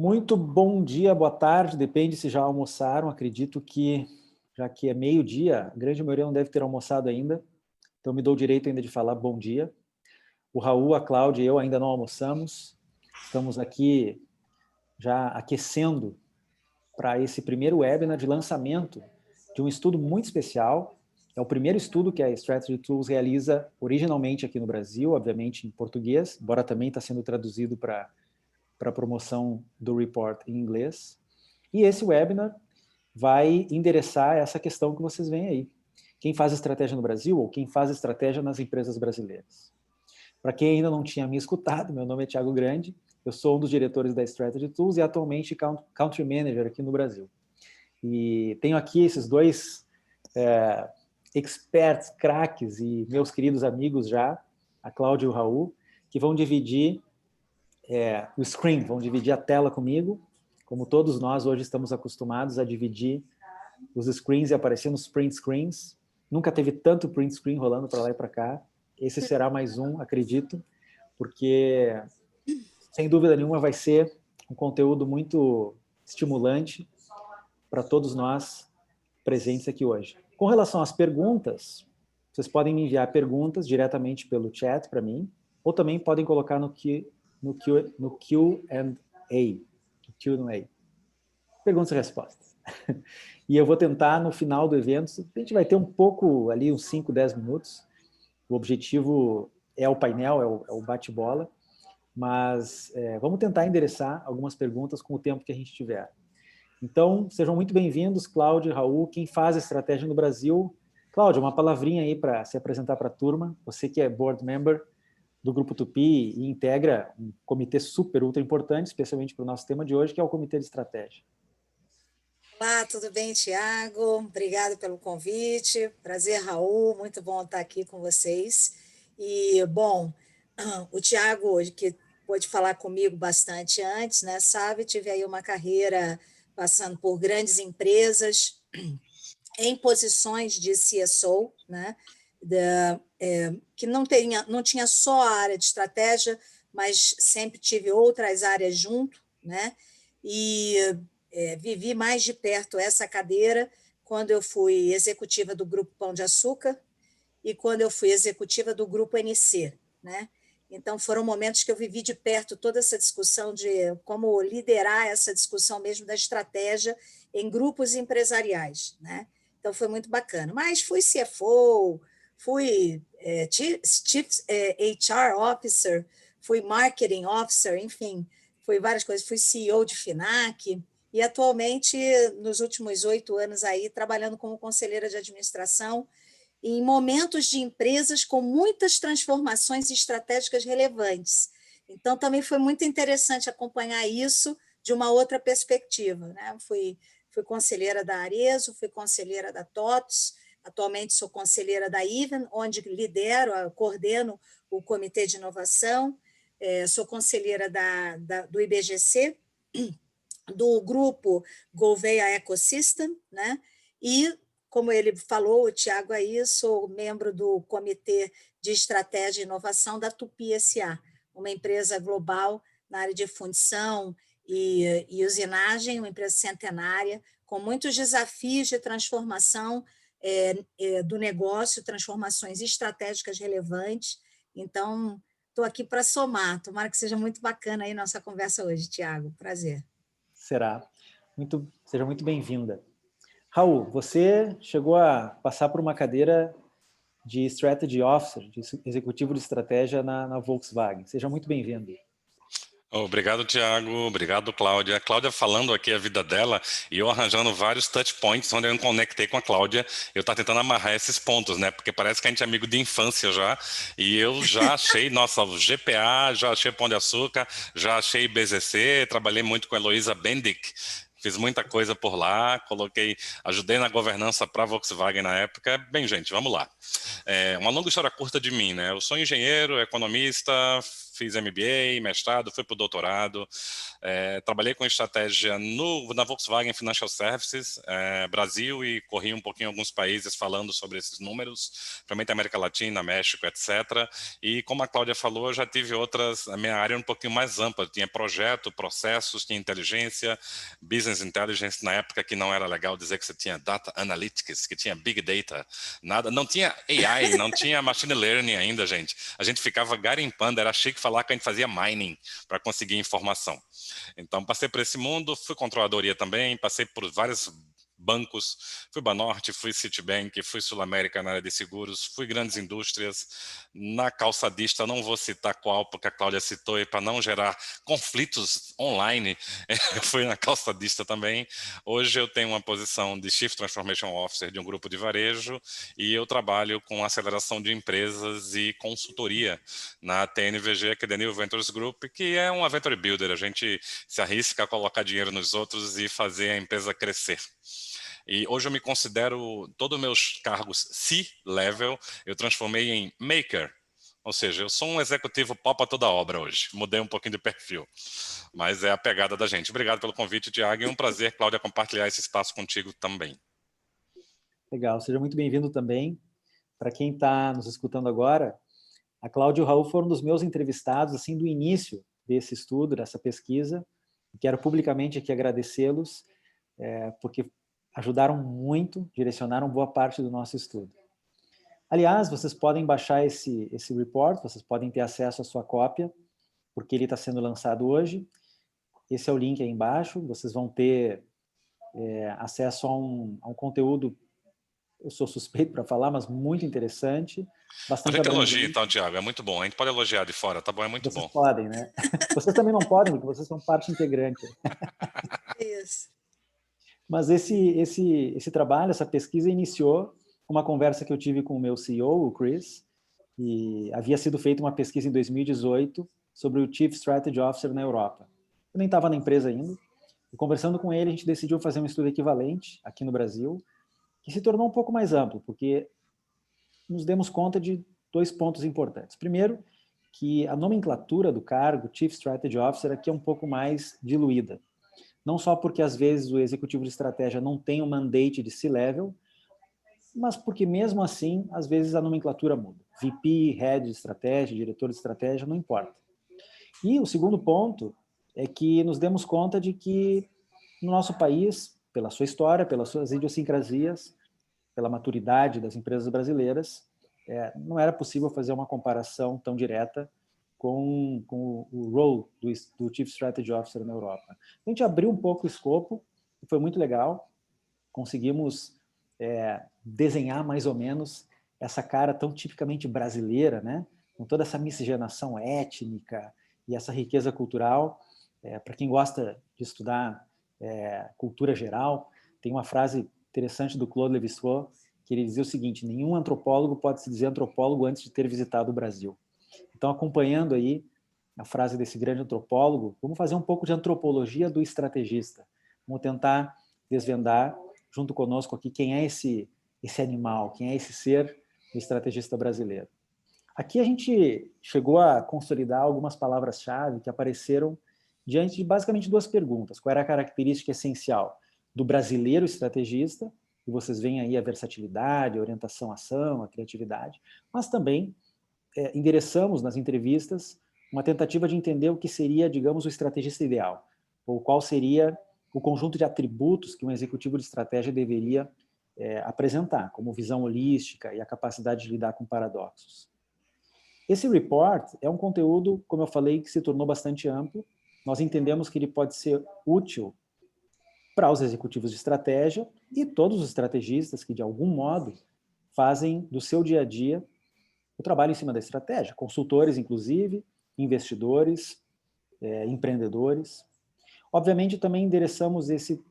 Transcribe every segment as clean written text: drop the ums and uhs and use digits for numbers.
Muito bom dia, boa tarde, depende se já almoçaram. Acredito que, já que é meio-dia, a grande maioria não deve ter almoçado ainda, então me dou o direito ainda de falar bom dia. O Raul, a Cláudia e eu ainda não almoçamos, estamos aqui já aquecendo para esse primeiro webinar de lançamento de um estudo muito especial. É o primeiro estudo que a Strategy Tools realiza originalmente aqui no Brasil, obviamente em português, embora também está sendo traduzido para a promoção do report em inglês. E esse webinar vai endereçar essa questão que vocês veem aí. Quem faz estratégia no Brasil ou quem faz estratégia nas empresas brasileiras. Para quem ainda não tinha me escutado, meu nome é Thiago Grande, eu sou um dos diretores da Strategy Tools e atualmente Country Manager aqui no Brasil. E tenho aqui esses dois experts, craques e meus queridos amigos já, a Cláudia e o Raul, que vão dividir o screen, vão dividir a tela comigo, como todos nós hoje estamos acostumados a dividir os screens e aparecendo os print screens. Nunca teve tanto print screen rolando para lá e para cá. Esse será mais um, acredito, porque, sem dúvida nenhuma, vai ser um conteúdo muito estimulante para todos nós presentes aqui hoje. Com relação às perguntas, vocês podem me enviar perguntas diretamente pelo chat para mim, ou também podem colocar no Q&A. Perguntas e respostas. E eu vou tentar, no final do evento, a gente vai ter um pouco ali, uns 5, 10 minutos. O objetivo é o painel, é o bate-bola, mas vamos tentar endereçar algumas perguntas com o tempo que a gente tiver. Então, sejam muito bem-vindos, Cláudia e Raul, quem faz a estratégia no Brasil. Cláudia, uma palavrinha aí para se apresentar para a turma. Você que é board member do Grupo Tupi e integra um comitê super, ultra importante, especialmente para o nosso tema de hoje, que é o Comitê de Estratégia. Olá, tudo bem, Thiago? Obrigado pelo convite. Prazer, Raul. Muito bom estar aqui com vocês. E, bom, o Thiago, hoje, que pôde falar comigo bastante antes, né, sabe, tive aí uma carreira passando por grandes empresas, em posições de CSO, né, que não tinha só a área de estratégia, mas sempre tive outras áreas junto, né, e vivi mais de perto essa cadeira quando eu fui executiva do Grupo Pão de Açúcar e quando eu fui executiva do Grupo NC, né? Então, foram momentos que eu vivi de perto toda essa discussão de como liderar essa discussão mesmo da estratégia em grupos empresariais, né? Então, foi muito bacana. Mas fui CFO, fui Chief HR Officer, fui Marketing Officer, enfim, fui várias coisas. Fui CEO de FINAC e, atualmente, nos últimos 8 anos, aí, trabalhando como conselheira de administração em momentos de empresas com muitas transformações estratégicas relevantes. Então, também foi muito interessante acompanhar isso de uma outra perspectiva, né? Fui conselheira da Arezzo, fui conselheira da TOTS, atualmente sou conselheira da Even, onde coordeno o Comitê de Inovação, sou conselheira do IBGC, do grupo Gouveia Ecosystem, né? E, como ele falou, o Thiago aí, sou membro do Comitê de Estratégia e Inovação da Tupi S.A., uma empresa global na área de fundição e usinagem, uma empresa centenária, com muitos desafios de transformação do negócio, transformações estratégicas relevantes. Então, estou aqui para somar. Tomara que seja muito bacana aí nossa conversa hoje, Thiago. Prazer. Será. Seja muito bem-vinda. Raul, você chegou a passar por uma cadeira de Strategy Officer, de executivo de estratégia na Volkswagen. Seja muito bem-vindo. Obrigado, Thiago. Obrigado, Cláudia. A Cláudia falando aqui a vida dela e eu arranjando vários touch points onde eu me conectei com a Cláudia. Eu estava tentando amarrar esses pontos, né? Porque parece que a gente é amigo de infância já. E eu já achei, nossa, o GPA, já achei Pão de Açúcar, já achei BZC, trabalhei muito com a Heloísa Bendick. Fiz muita coisa por lá, ajudei na governança para a Volkswagen na época. Bem, gente, vamos lá. Uma longa história curta de mim, né? Eu sou engenheiro, economista, fiz MBA, mestrado, fui para o doutorado, trabalhei com estratégia na Volkswagen Financial Services, Brasil, e corri um pouquinho em alguns países falando sobre esses números, principalmente América Latina, México, etc. E como a Cláudia falou, eu já tive a minha área um pouquinho mais ampla, tinha projeto, processos, tinha inteligência, business intelligence, na época que não era legal dizer que você tinha data analytics, que tinha big data, nada, não tinha AI, não tinha machine learning ainda, gente. A gente ficava garimpando, era chique falar que a gente fazia mining para conseguir informação. Então, passei por esse mundo, fui controladoria também, passei por vários bancos, fui Banorte, fui Citibank, fui Sul América na área de seguros, fui grandes indústrias, na calçadista, não vou citar qual, porque a Cláudia citou, e para não gerar conflitos online, fui na calçadista também. Hoje eu tenho uma posição de Chief Transformation Officer de um grupo de varejo e eu trabalho com aceleração de empresas e consultoria na TNVG, que é The New Ventures Group, que é uma venture builder, a gente se arrisca a colocar dinheiro nos outros e fazer a empresa crescer. E hoje eu me considero, todos os meus cargos C-level, eu transformei em maker. Ou seja, eu sou um executivo pau para toda obra hoje. Mudei um pouquinho de perfil. Mas é a pegada da gente. Obrigado pelo convite, Tiago. E um prazer, Cláudia, compartilhar esse espaço contigo também. Legal, seja muito bem-vindo também. Para quem está nos escutando agora, a Cláudia e o Raul foram dos meus entrevistados, assim, do início desse estudo, dessa pesquisa. Quero publicamente aqui agradecê-los, porque ajudaram muito, direcionaram boa parte do nosso estudo. Aliás, vocês podem baixar esse report, vocês podem ter acesso à sua cópia, porque ele está sendo lançado hoje. Esse é o link aí embaixo, vocês vão ter acesso a um conteúdo, eu sou suspeito para falar, mas muito interessante, A bastante gente abrangente. elogia, então, Tiago, é muito bom. A gente pode elogiar de fora, tá bom? É muito Vocês bom. podem, né? Vocês também não podem, porque vocês são parte integrante. Isso. Mas esse trabalho, essa pesquisa iniciou uma conversa que eu tive com o meu CEO, o Chris, e havia sido feita uma pesquisa em 2018 sobre o Chief Strategy Officer na Europa. Eu nem estava na empresa ainda, e conversando com ele, a gente decidiu fazer um estudo equivalente aqui no Brasil, que se tornou um pouco mais amplo, porque nos demos conta de 2 pontos importantes. Primeiro, que a nomenclatura do cargo, Chief Strategy Officer, aqui é um pouco mais diluída. Não só porque, às vezes, o executivo de estratégia não tem um mandate de C-level, mas porque, mesmo assim, às vezes a nomenclatura muda. VP, Head de Estratégia, Diretor de Estratégia, não importa. E o segundo ponto é que nos demos conta de que, no nosso país, pela sua história, pelas suas idiosincrasias, pela maturidade das empresas brasileiras, não era possível fazer uma comparação tão direta com o role do Chief Strategy Officer na Europa. A gente abriu um pouco o escopo, foi muito legal, conseguimos desenhar mais ou menos essa cara tão tipicamente brasileira, né? Com toda essa miscigenação étnica e essa riqueza cultural. Para quem gosta de estudar cultura geral, tem uma frase interessante do Claude Lévi-Strauss, que ele dizia o seguinte: nenhum antropólogo pode se dizer antropólogo antes de ter visitado o Brasil. Então, acompanhando aí a frase desse grande antropólogo, vamos fazer um pouco de antropologia do estrategista. Vamos tentar desvendar, junto conosco aqui, quem é esse animal, quem é esse ser do estrategista brasileiro. Aqui a gente chegou a consolidar algumas palavras-chave que apareceram diante de basicamente 2 perguntas. Qual era a característica essencial do brasileiro estrategista? E vocês veem aí a versatilidade, a orientação à ação, a criatividade, mas também endereçamos nas entrevistas uma tentativa de entender o que seria, digamos, o estrategista ideal, ou qual seria o conjunto de atributos que um executivo de estratégia deveria apresentar, como visão holística e a capacidade de lidar com paradoxos. Esse report é um conteúdo, como eu falei, que se tornou bastante amplo. Nós entendemos que ele pode ser útil para os executivos de estratégia e todos os estrategistas que, de algum modo, fazem do seu dia a dia o trabalho em cima da estratégia, consultores, inclusive, investidores, empreendedores. Obviamente, também endereçamos esse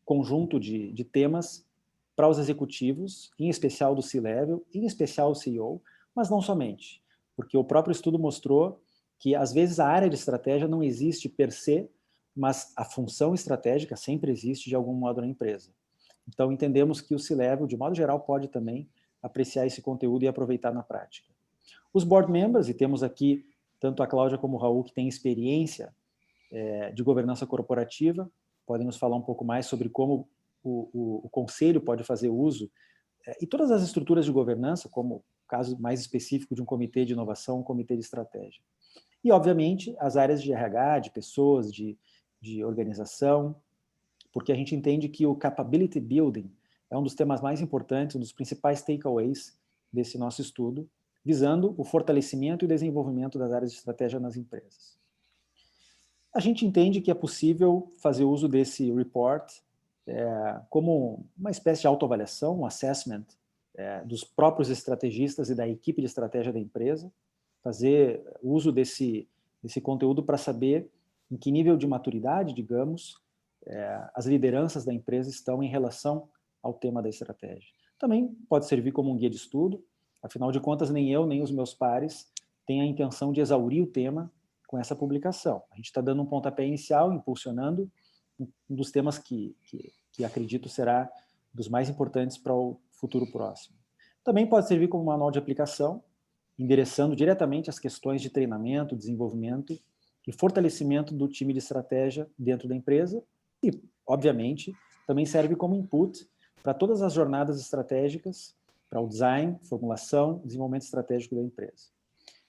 conjunto de temas para os executivos, em especial do C-Level, em especial o CEO, mas não somente, porque o próprio estudo mostrou que, às vezes, a área de estratégia não existe per se, mas a função estratégica sempre existe de algum modo na empresa. Então, entendemos que o C-Level, de modo geral, pode também apreciar esse conteúdo e aproveitar na prática. Os board members, e temos aqui tanto a Cláudia como o Raul, que têm experiência de governança corporativa, podem nos falar um pouco mais sobre como o conselho pode fazer uso, e todas as estruturas de governança, como o caso mais específico de um comitê de inovação, um comitê de estratégia. E, obviamente, as áreas de RH, de pessoas, de organização, porque a gente entende que o capability building é um dos temas mais importantes, um dos principais takeaways desse nosso estudo, visando o fortalecimento e desenvolvimento das áreas de estratégia nas empresas. A gente entende que é possível fazer uso desse report como uma espécie de autoavaliação, um assessment dos próprios estrategistas e da equipe de estratégia da empresa, fazer uso desse conteúdo para saber em que nível de maturidade, digamos, as lideranças da empresa estão em relação ao tema da estratégia. Também pode servir como um guia de estudo, afinal de contas, nem eu, nem os meus pares têm a intenção de exaurir o tema com essa publicação. A gente está dando um pontapé inicial, impulsionando um dos temas que acredito será dos mais importantes para o futuro próximo. Também pode servir como manual de aplicação, endereçando diretamente as questões de treinamento, desenvolvimento e fortalecimento do time de estratégia dentro da empresa e, obviamente, também serve como input para todas as jornadas estratégicas, para o design, formulação, desenvolvimento estratégico da empresa.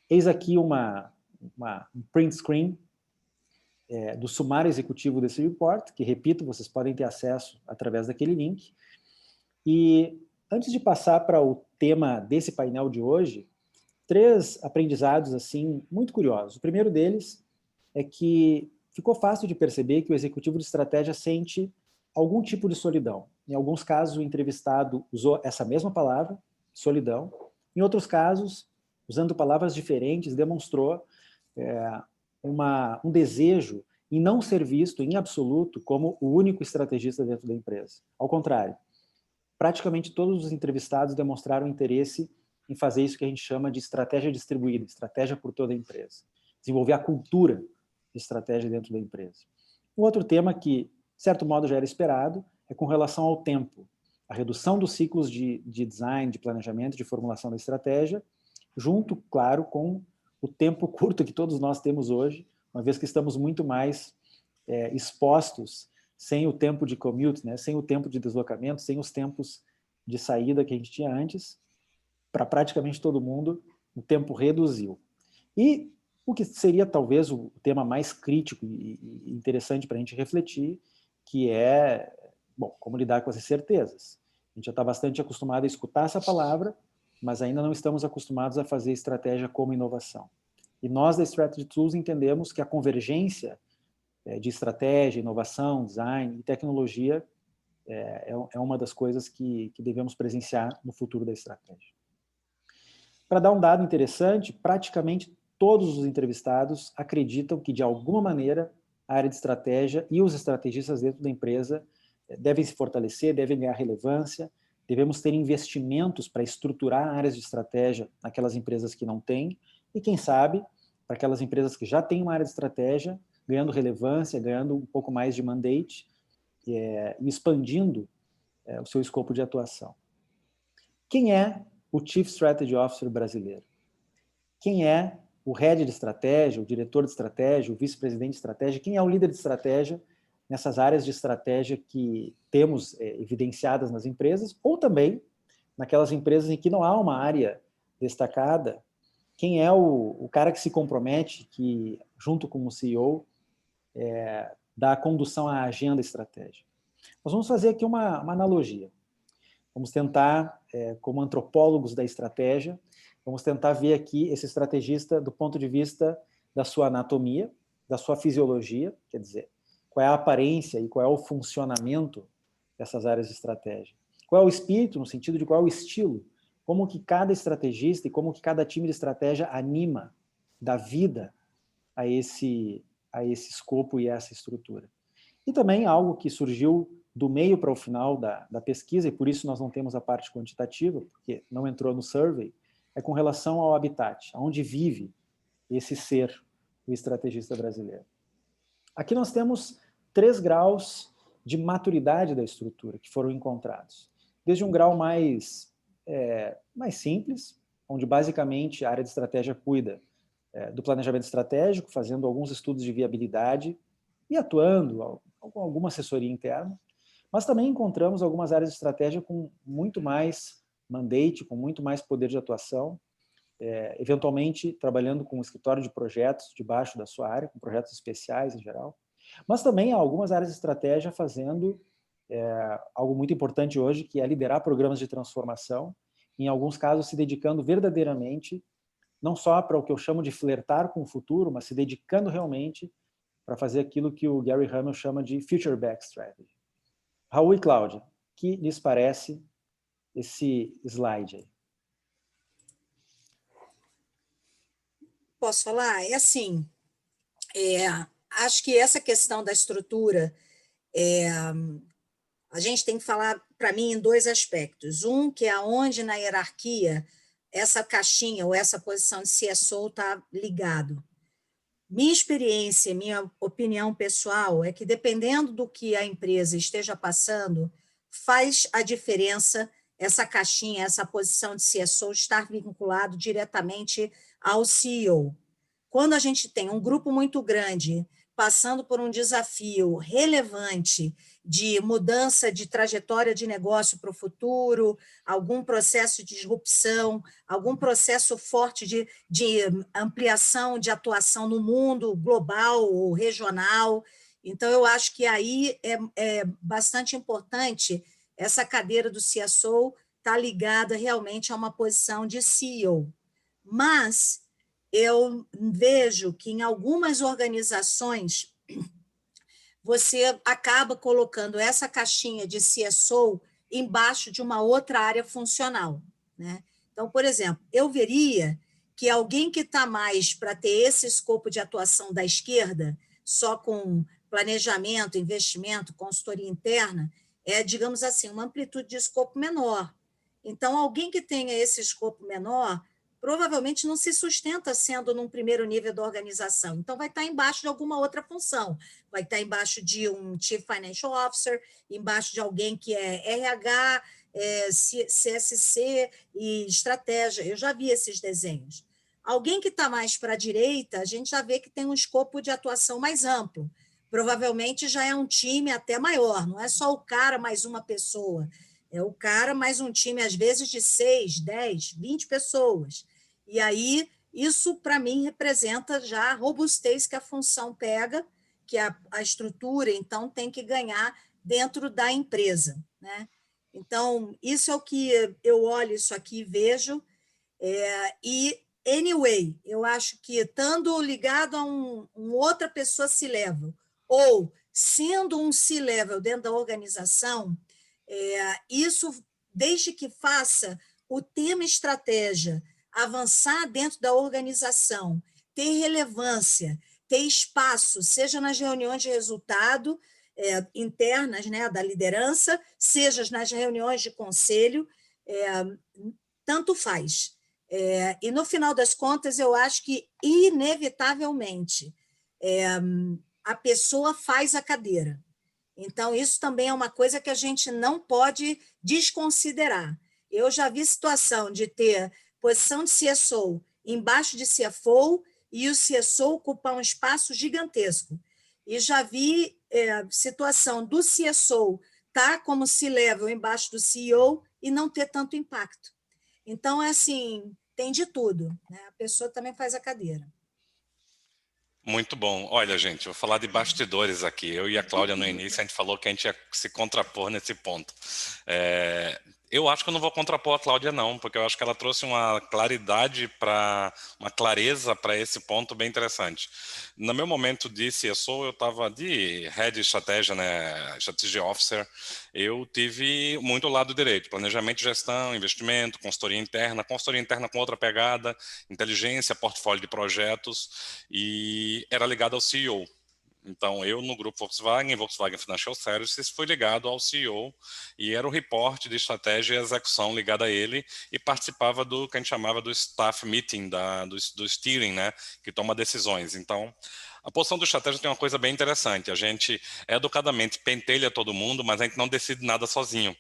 Eis aqui um print screen do sumário executivo desse report, que, repito, vocês podem ter acesso através daquele link. E, antes de passar para o tema desse painel de hoje, 3 aprendizados assim muito curiosos. O primeiro deles é que ficou fácil de perceber que o executivo de estratégia sente algum tipo de solidão. Em alguns casos, o entrevistado usou essa mesma palavra, solidão. Em outros casos, usando palavras diferentes, demonstrou um desejo em não ser visto, em absoluto, como o único estrategista dentro da empresa. Ao contrário, praticamente todos os entrevistados demonstraram interesse em fazer isso que a gente chama de estratégia distribuída, estratégia por toda a empresa. Desenvolver a cultura de estratégia dentro da empresa. Um outro tema que, de certo modo, já era esperado, é com relação ao tempo. A redução dos ciclos de design, de planejamento, de formulação da estratégia, junto, claro, com o tempo curto que todos nós temos hoje, uma vez que estamos muito mais expostos, sem o tempo de commute, né, sem o tempo de deslocamento, sem os tempos de saída que a gente tinha antes, para praticamente todo mundo, o tempo reduziu. E o que seria talvez o tema mais crítico e interessante para a gente refletir, que é, bom, como lidar com as incertezas. A gente já está bastante acostumado a escutar essa palavra, mas ainda não estamos acostumados a fazer estratégia como inovação. E nós da Strategy Tools entendemos que a convergência de estratégia, inovação, design e tecnologia é uma das coisas que devemos presenciar no futuro da estratégia. Para dar um dado interessante, praticamente todos os entrevistados acreditam que, de alguma maneira, a área de estratégia e os estrategistas dentro da empresa devem se fortalecer, devem ganhar relevância, devemos ter investimentos para estruturar áreas de estratégia naquelas empresas que não têm, e, quem sabe, para aquelas empresas que já têm uma área de estratégia, ganhando relevância, ganhando um pouco mais de mandate e expandindo o seu escopo de atuação. Quem é o Chief Strategy Officer brasileiro? Quem é o Head de Estratégia, o Diretor de Estratégia, o Vice-Presidente de Estratégia? Quem é o líder de estratégia nessas áreas de estratégia que temos evidenciadas nas empresas, ou também naquelas empresas em que não há uma área destacada? Quem é o cara que se compromete, que, junto com o CEO, dá a condução à agenda estratégica? Nós vamos fazer aqui uma analogia. Vamos tentar, como antropólogos da estratégia, vamos tentar ver aqui esse estrategista do ponto de vista da sua anatomia, da sua fisiologia, quer dizer, qual é a aparência e qual é o funcionamento dessas áreas de estratégia. Qual é o espírito, no sentido de qual é o estilo, como que cada estrategista e como que cada time de estratégia anima, dá vida a esse escopo e a essa estrutura. E também algo que surgiu do meio para o final da pesquisa, e por isso nós não temos a parte quantitativa, porque não entrou no survey, é com relação ao habitat, onde vive esse ser, o estrategista brasileiro. Aqui nós temos 3 graus de maturidade da estrutura que foram encontrados. Desde um grau mais simples, onde basicamente a área de estratégia cuida do planejamento estratégico, fazendo alguns estudos de viabilidade e atuando com alguma assessoria interna, mas também encontramos algumas áreas de estratégia com muito mais mandate, com muito mais poder de atuação, eventualmente trabalhando com um escritório de projetos debaixo da sua área, com projetos especiais em geral, mas também há algumas áreas de estratégia fazendo algo muito importante hoje, que é liderar programas de transformação, em alguns casos se dedicando verdadeiramente, não só para o que eu chamo de flertar com o futuro, mas se dedicando realmente para fazer aquilo que o Gary Hamel chama de Future Back Strategy. Raul e Cláudia, o que lhes parece esse slide aí? Posso falar? É assim, acho que essa questão da estrutura, a gente tem que falar, para mim, em dois aspectos. Um, que é onde na hierarquia essa caixinha ou essa posição de CSO está ligado. Minha experiência, minha opinião pessoal é que, dependendo do que a empresa esteja passando, faz a diferença essa caixinha, essa posição de CSO estar vinculado diretamente ao CEO. Quando a gente tem um grupo muito grande passando por um desafio relevante de mudança de trajetória de negócio para o futuro, algum processo de disrupção, algum processo forte de ampliação de atuação no mundo global ou regional. Então, eu acho que aí é bastante importante essa cadeira do CSO estar ligada realmente a uma posição de CEO. Mas eu vejo que em algumas organizações você acaba colocando essa caixinha de CSO embaixo de uma outra área funcional, né? Então, por exemplo, eu veria que alguém que está mais para ter esse escopo de atuação da esquerda, só com planejamento, investimento, consultoria interna, digamos assim, uma amplitude de escopo menor. Então, alguém que tenha esse escopo menor provavelmente não se sustenta sendo num primeiro nível da organização. Então, vai estar embaixo de alguma outra função. Vai estar embaixo de um Chief Financial Officer, embaixo de alguém que é RH, CSC e estratégia. Eu já vi esses desenhos. Alguém que está mais para a direita, a gente já vê que tem um escopo de atuação mais amplo. Provavelmente já é um time até maior, não é só o cara mais uma pessoa. É o cara mais um time, às vezes, de 6, 10, 20 pessoas. E aí, isso, para mim, representa já a robustez que a função pega, que a estrutura, então, tem que ganhar dentro da empresa, né? Então, isso é o que eu olho isso aqui e vejo. Anyway, eu acho que, estando ligado a outra pessoa C-level, ou sendo um C-level dentro da organização, isso, desde que faça o tema estratégia avançar dentro da organização, ter relevância, ter espaço, seja nas reuniões de resultado internas, né, da liderança, seja nas reuniões de conselho, tanto faz. E, no final das contas, eu acho que, inevitavelmente, a pessoa faz a cadeira. Então, isso também é uma coisa que a gente não pode desconsiderar. Eu já vi situação de ter posição de CSO embaixo de CFO e o CSO ocupar um espaço gigantesco. E já vi situação do CSO estar como C-level embaixo do CEO e não ter tanto impacto. Então, assim, tem de tudo, né? A pessoa também faz a cadeira. Muito bom. Olha, gente, vou falar de bastidores aqui. Eu e a Cláudia, no início, a gente falou que a gente ia se contrapor nesse ponto. Eu acho que eu não vou contrapor a Cláudia, não, porque eu acho que ela trouxe uma claridade, uma clareza para esse ponto bem interessante. No meu momento de CSO, eu estava de Head de Estratégia, né, Strategy Officer, eu tive muito lado direito, planejamento, gestão, investimento, consultoria interna com outra pegada, inteligência, portfólio de projetos, e era ligado ao CEO. Então, eu no grupo Volkswagen Financial Services, fui ligado ao CEO e era o report de estratégia e execução ligado a ele e participava do que a gente chamava do staff meeting, do steering, né, que toma decisões. Então, a posição do estratégia tem uma coisa bem interessante. A gente educadamente pentelha todo mundo, mas a gente não decide nada sozinho.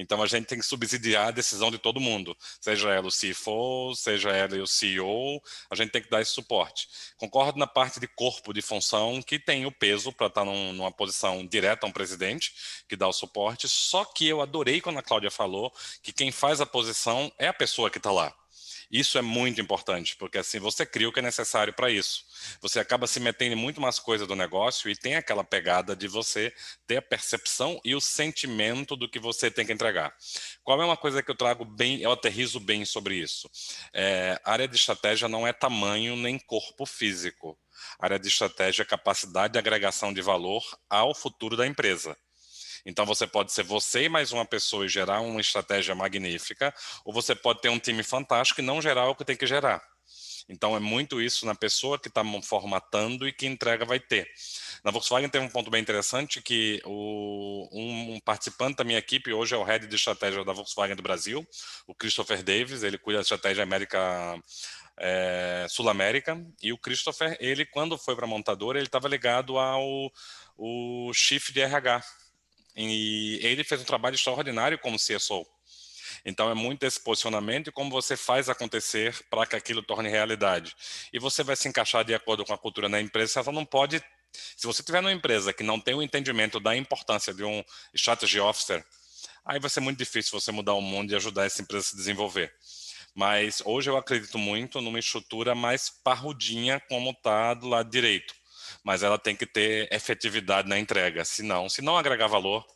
Então, a gente tem que subsidiar a decisão de todo mundo, seja ela o CFO, seja ela o CEO, a gente tem que dar esse suporte. Concordo na parte de corpo, de função, que tem o peso para estar numa posição direta a um presidente, que dá o suporte, só que eu adorei quando a Cláudia falou que quem faz a posição é a pessoa que está lá. Isso é muito importante, porque assim você cria o que é necessário para isso. Você acaba se metendo em muito mais coisas do negócio e tem aquela pegada de você ter a percepção e o sentimento do que você tem que entregar. Qual é uma coisa que eu trago bem, eu aterrizo bem sobre isso? A área de estratégia não é tamanho nem corpo físico. A área de estratégia é capacidade de agregação de valor ao futuro da empresa. Então, você pode ser você e mais uma pessoa e gerar uma estratégia magnífica, ou você pode ter um time fantástico e não gerar o que tem que gerar. Então, é muito isso na pessoa que está formatando e que entrega vai ter. Na Volkswagen tem um ponto bem interessante que um participante da minha equipe, hoje é o head de estratégia da Volkswagen do Brasil, o Christopher Davis, ele cuida da estratégia Sul-América, e o Christopher, ele quando foi para a montadora, ele estava ligado ao chief de RH. E ele fez um trabalho extraordinário como CSO. Então é muito esse posicionamento e como você faz acontecer para que aquilo torne realidade. E você vai se encaixar de acordo com a cultura da empresa, você só não pode... Se você tiver numa empresa que não tem o entendimento da importância de um strategy officer, aí vai ser muito difícil você mudar o mundo e ajudar essa empresa a se desenvolver. Mas hoje eu acredito muito numa estrutura mais parrudinha como está do lado direito. Mas ela tem que ter efetividade na entrega. Se não agregar valor,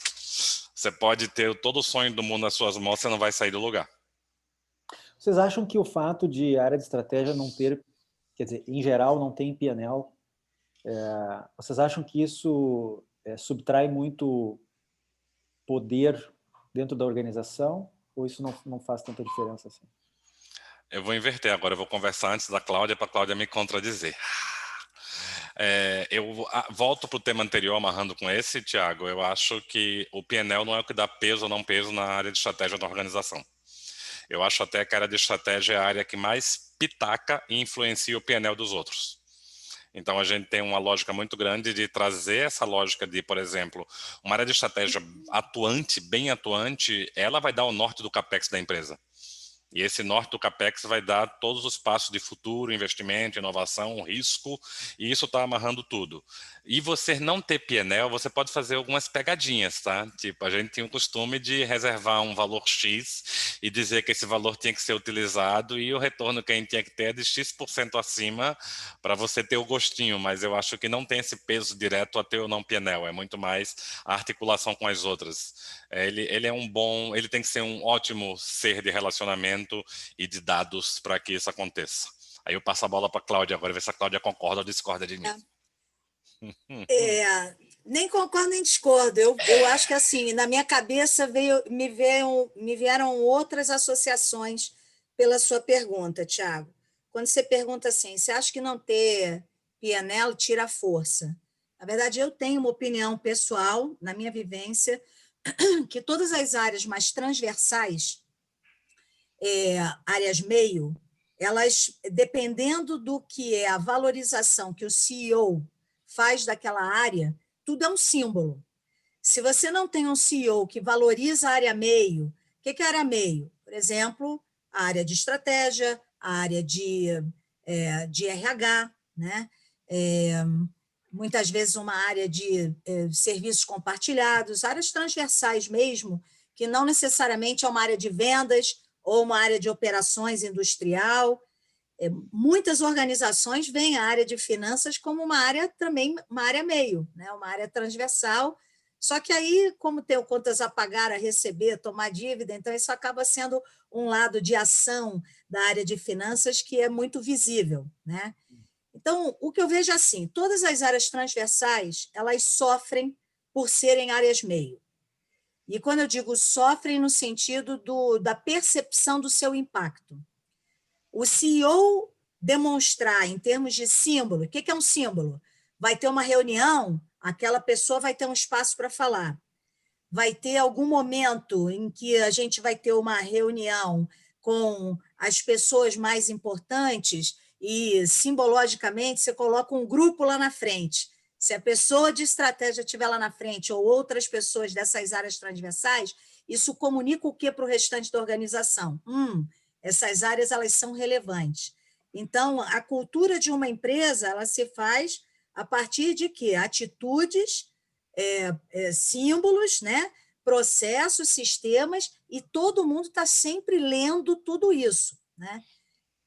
você pode ter todo o sonho do mundo nas suas mãos, você não vai sair do lugar. Vocês acham que o fato de a área de estratégia não ter, quer dizer, em geral, não tem P&L, vocês acham que isso subtrai muito poder dentro da organização, ou isso não faz tanta diferença assim? Eu vou inverter agora, eu vou conversar antes da Cláudia, para a Cláudia me contradizer. Eu volto para o tema anterior, amarrando com esse, Thiago. Eu acho que o PNL não é o que dá peso ou não peso na área de estratégia da organização. Eu acho até que a área de estratégia é a área que mais pitaca e influencia o PNL dos outros. Então, a gente tem uma lógica muito grande de trazer essa lógica de, por exemplo, uma área de estratégia atuante, bem atuante, ela vai dar o norte do CAPEX da empresa. E esse norte do CAPEX vai dar todos os passos de futuro, investimento, inovação, risco, e isso está amarrando tudo. E você não ter PNL, você pode fazer algumas pegadinhas, tá? Tipo, a gente tinha o costume de reservar um valor X e dizer que esse valor tinha que ser utilizado e o retorno que a gente tinha que ter é de X% acima para você ter o gostinho, mas eu acho que não tem esse peso direto a ter ou não PNL, é muito mais a articulação com as outras. Ele é um bom, ele tem que ser um ótimo ser de relacionamento e de dados para que isso aconteça. Aí eu passo a bola para a Cláudia agora, ver se a Cláudia concorda ou discorda de mim. Nem concordo nem discordo. Eu acho que assim, na minha cabeça me vieram outras associações pela sua pergunta, Thiago. Quando você pergunta assim, você acha que não ter PNL tira a força? Na verdade, eu tenho uma opinião pessoal, na minha vivência, que todas as áreas mais transversais, áreas meio, elas, dependendo do que é a valorização que o CEO faz daquela área, tudo é um símbolo. Se você não tem um CEO que valoriza a área meio, o que é a área meio? Por exemplo, a área de estratégia, a área de RH, né? Muitas vezes uma área de serviços compartilhados, áreas transversais mesmo, que não necessariamente é uma área de vendas ou uma área de operações industrial. Muitas organizações veem a área de finanças como uma área também, uma área meio, né? Uma área transversal. Só que aí, como tem contas a pagar, a receber, tomar dívida, então isso acaba sendo um lado de ação da área de finanças que é muito visível, né? Então, o que eu vejo assim, todas as áreas transversais, elas sofrem por serem áreas meio. E quando eu digo sofrem no sentido da percepção do seu impacto. O CEO demonstrar em termos de símbolo, o que é um símbolo? Vai ter uma reunião, aquela pessoa vai ter um espaço para falar. Vai ter algum momento em que a gente vai ter uma reunião com as pessoas mais importantes e, simbologicamente, você coloca um grupo lá na frente. Se a pessoa de estratégia estiver lá na frente ou outras pessoas dessas áreas transversais, isso comunica o que para o restante da organização? Essas áreas elas são relevantes. Então, a cultura de uma empresa ela se faz a partir de quê? Atitudes, símbolos, né? Processos, sistemas, e todo mundo está sempre lendo tudo isso, né?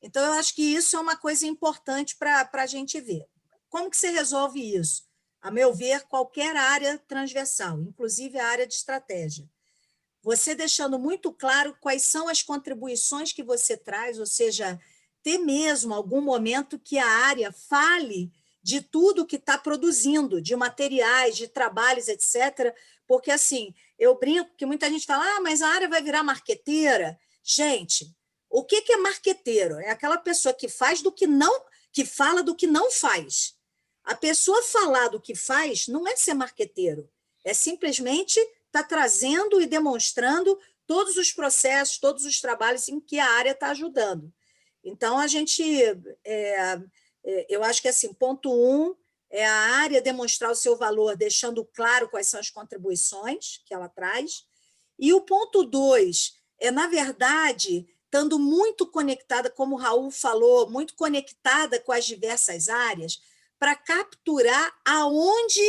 Então, eu acho que isso é uma coisa importante para a gente ver. Como que você resolve isso? A meu ver, qualquer área transversal, inclusive a área de estratégia. Você deixando muito claro quais são as contribuições que você traz, ou seja, ter mesmo algum momento que a área fale de tudo que está produzindo, de materiais, de trabalhos, etc. Porque, assim, eu brinco que muita gente fala, mas a área vai virar marqueteira. Gente, o que é marqueteiro? É aquela pessoa que faz do que não, que fala do que não faz. A pessoa falar do que faz não é ser marqueteiro, é simplesmente estar trazendo e demonstrando todos os processos, todos os trabalhos em que a área está ajudando. Então, a gente, eu acho que assim, ponto 1 é a área demonstrar o seu valor, deixando claro quais são as contribuições que ela traz. E o ponto 2 é, na verdade, estando muito conectada, como o Raul falou, muito conectada com as diversas áreas, para capturar aonde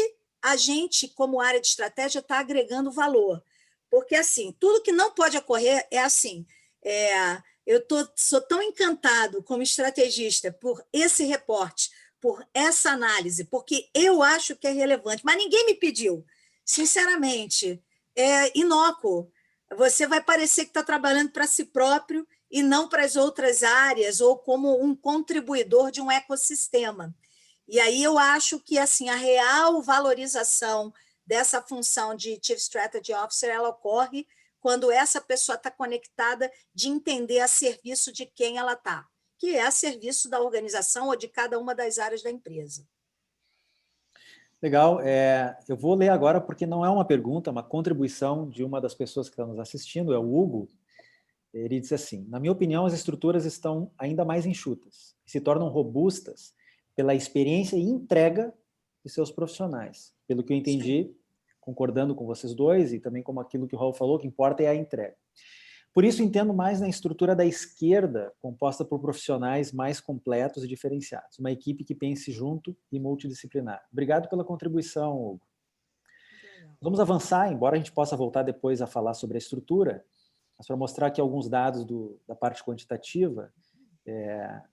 a gente, como área de estratégia, está agregando valor. Porque, assim, tudo que não pode ocorrer é assim, sou tão encantado como estrategista por esse reporte, por essa análise, porque eu acho que é relevante, mas ninguém me pediu. Sinceramente, é inócuo. Você vai parecer que está trabalhando para si próprio e não para as outras áreas, ou como um contribuidor de um ecossistema. E aí eu acho que assim, a real valorização dessa função de Chief Strategy Officer ela ocorre quando essa pessoa está conectada de entender a serviço de quem ela está, que é a serviço da organização ou de cada uma das áreas da empresa. Legal. Eu vou ler agora porque não é uma pergunta, é uma contribuição de uma das pessoas que está nos assistindo, é o Hugo. Ele diz assim, na minha opinião, as estruturas estão ainda mais enxutas e se tornam robustas pela experiência e entrega de seus profissionais. Pelo que eu entendi, sim, concordando com vocês dois e também como aquilo que o Raul falou, o que importa é a entrega. Por isso, entendo mais na estrutura da esquerda, composta por profissionais mais completos e diferenciados. Uma equipe que pense junto e multidisciplinar. Obrigado pela contribuição, Hugo. Vamos avançar, embora a gente possa voltar depois a falar sobre a estrutura, mas para mostrar aqui alguns dados da parte quantitativa,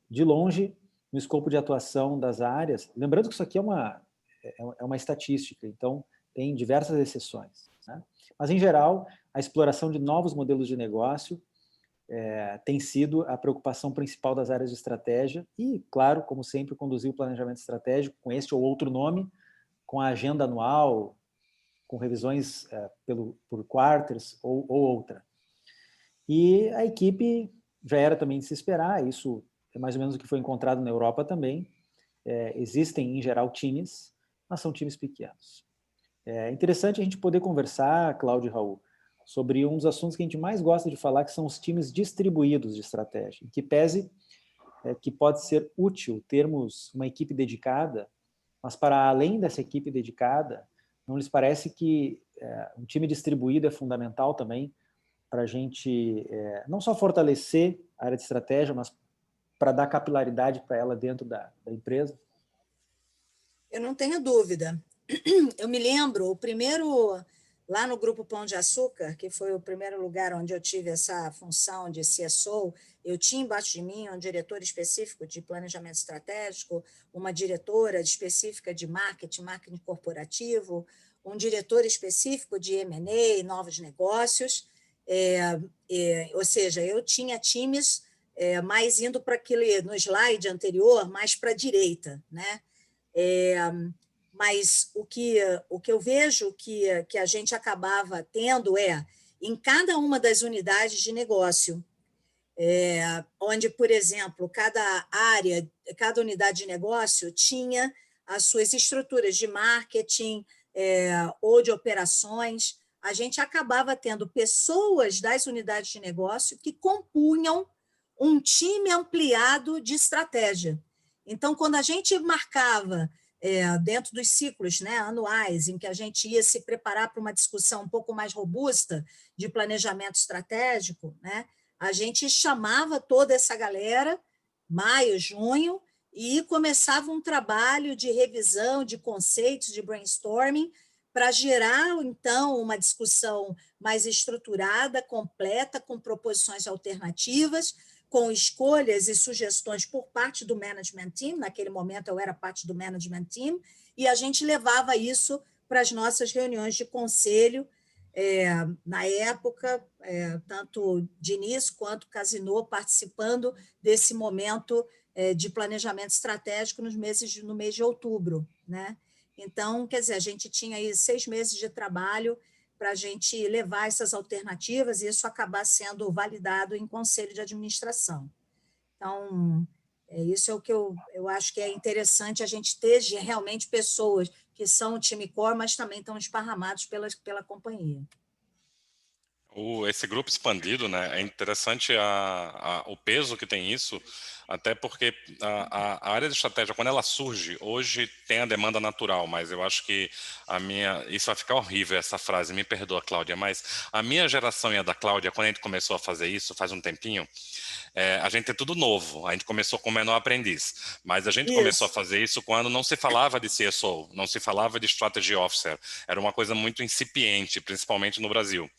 de longe, no escopo de atuação das áreas, lembrando que isso aqui é uma estatística, então tem diversas exceções, né? Mas, em geral, a exploração de novos modelos de negócio tem sido a preocupação principal das áreas de estratégia e, claro, como sempre, conduzir o planejamento estratégico com este ou outro nome, com a agenda anual, com revisões por quarters ou outra. E a equipe já era também de se esperar, isso é mais ou menos o que foi encontrado na Europa também. Existem, em geral, times, mas são times pequenos. É interessante a gente poder conversar, Cláudio e Raul, sobre um dos assuntos que a gente mais gosta de falar, que são os times distribuídos de estratégia, que pese que pode ser útil termos uma equipe dedicada, mas para além dessa equipe dedicada, não lhes parece que um time distribuído é fundamental também para a gente não só fortalecer a área de estratégia, mas para dar capilaridade para ela dentro da empresa? Eu não tenho dúvida. Eu me lembro, o primeiro, lá no Grupo Pão de Açúcar, que foi o primeiro lugar onde eu tive essa função de CSO, eu tinha embaixo de mim um diretor específico de planejamento estratégico, uma diretora específica de marketing corporativo, um diretor específico de M&A, novos negócios, ou seja, eu tinha times mais indo para aquele, no slide anterior, mais para a direita, né? Mas o que eu vejo que a gente acabava tendo em cada uma das unidades de negócio, onde, por exemplo, cada área, cada unidade de negócio tinha as suas estruturas de marketing ou de operações, a gente acabava tendo pessoas das unidades de negócio que compunham um time ampliado de estratégia. Então, quando a gente marcava dentro dos ciclos, né, anuais, em que a gente ia se preparar para uma discussão um pouco mais robusta de planejamento estratégico, né, a gente chamava toda essa galera, maio, junho, e começava um trabalho de revisão de conceitos, de brainstorming, para gerar, então, uma discussão mais estruturada, completa, com proposições alternativas, com escolhas e sugestões por parte do management team. Naquele momento eu era parte do management team, e a gente levava isso para as nossas reuniões de conselho. Na época, tanto Diniz quanto Casino participando desse momento de planejamento estratégico no mês de outubro, né? Então, quer dizer, a gente tinha aí 6 meses de trabalho para a gente levar essas alternativas e isso acabar sendo validado em conselho de administração. Então, isso é o que eu acho que é interessante a gente ter realmente pessoas que são o time core, mas também estão esparramados pela companhia. Esse grupo expandido, né, é interessante o peso que tem isso, até porque a área de estratégia, quando ela surge, hoje tem a demanda natural, mas eu acho que isso vai ficar horrível, essa frase, me perdoa, Cláudia, mas a minha geração e a da Cláudia, quando a gente começou a fazer isso, faz um tempinho, a gente é tudo novo, a gente começou com menor aprendiz, mas a gente começou a fazer isso quando não se falava de CSO, não se falava de Strategy Officer, era uma coisa muito incipiente, principalmente no Brasil.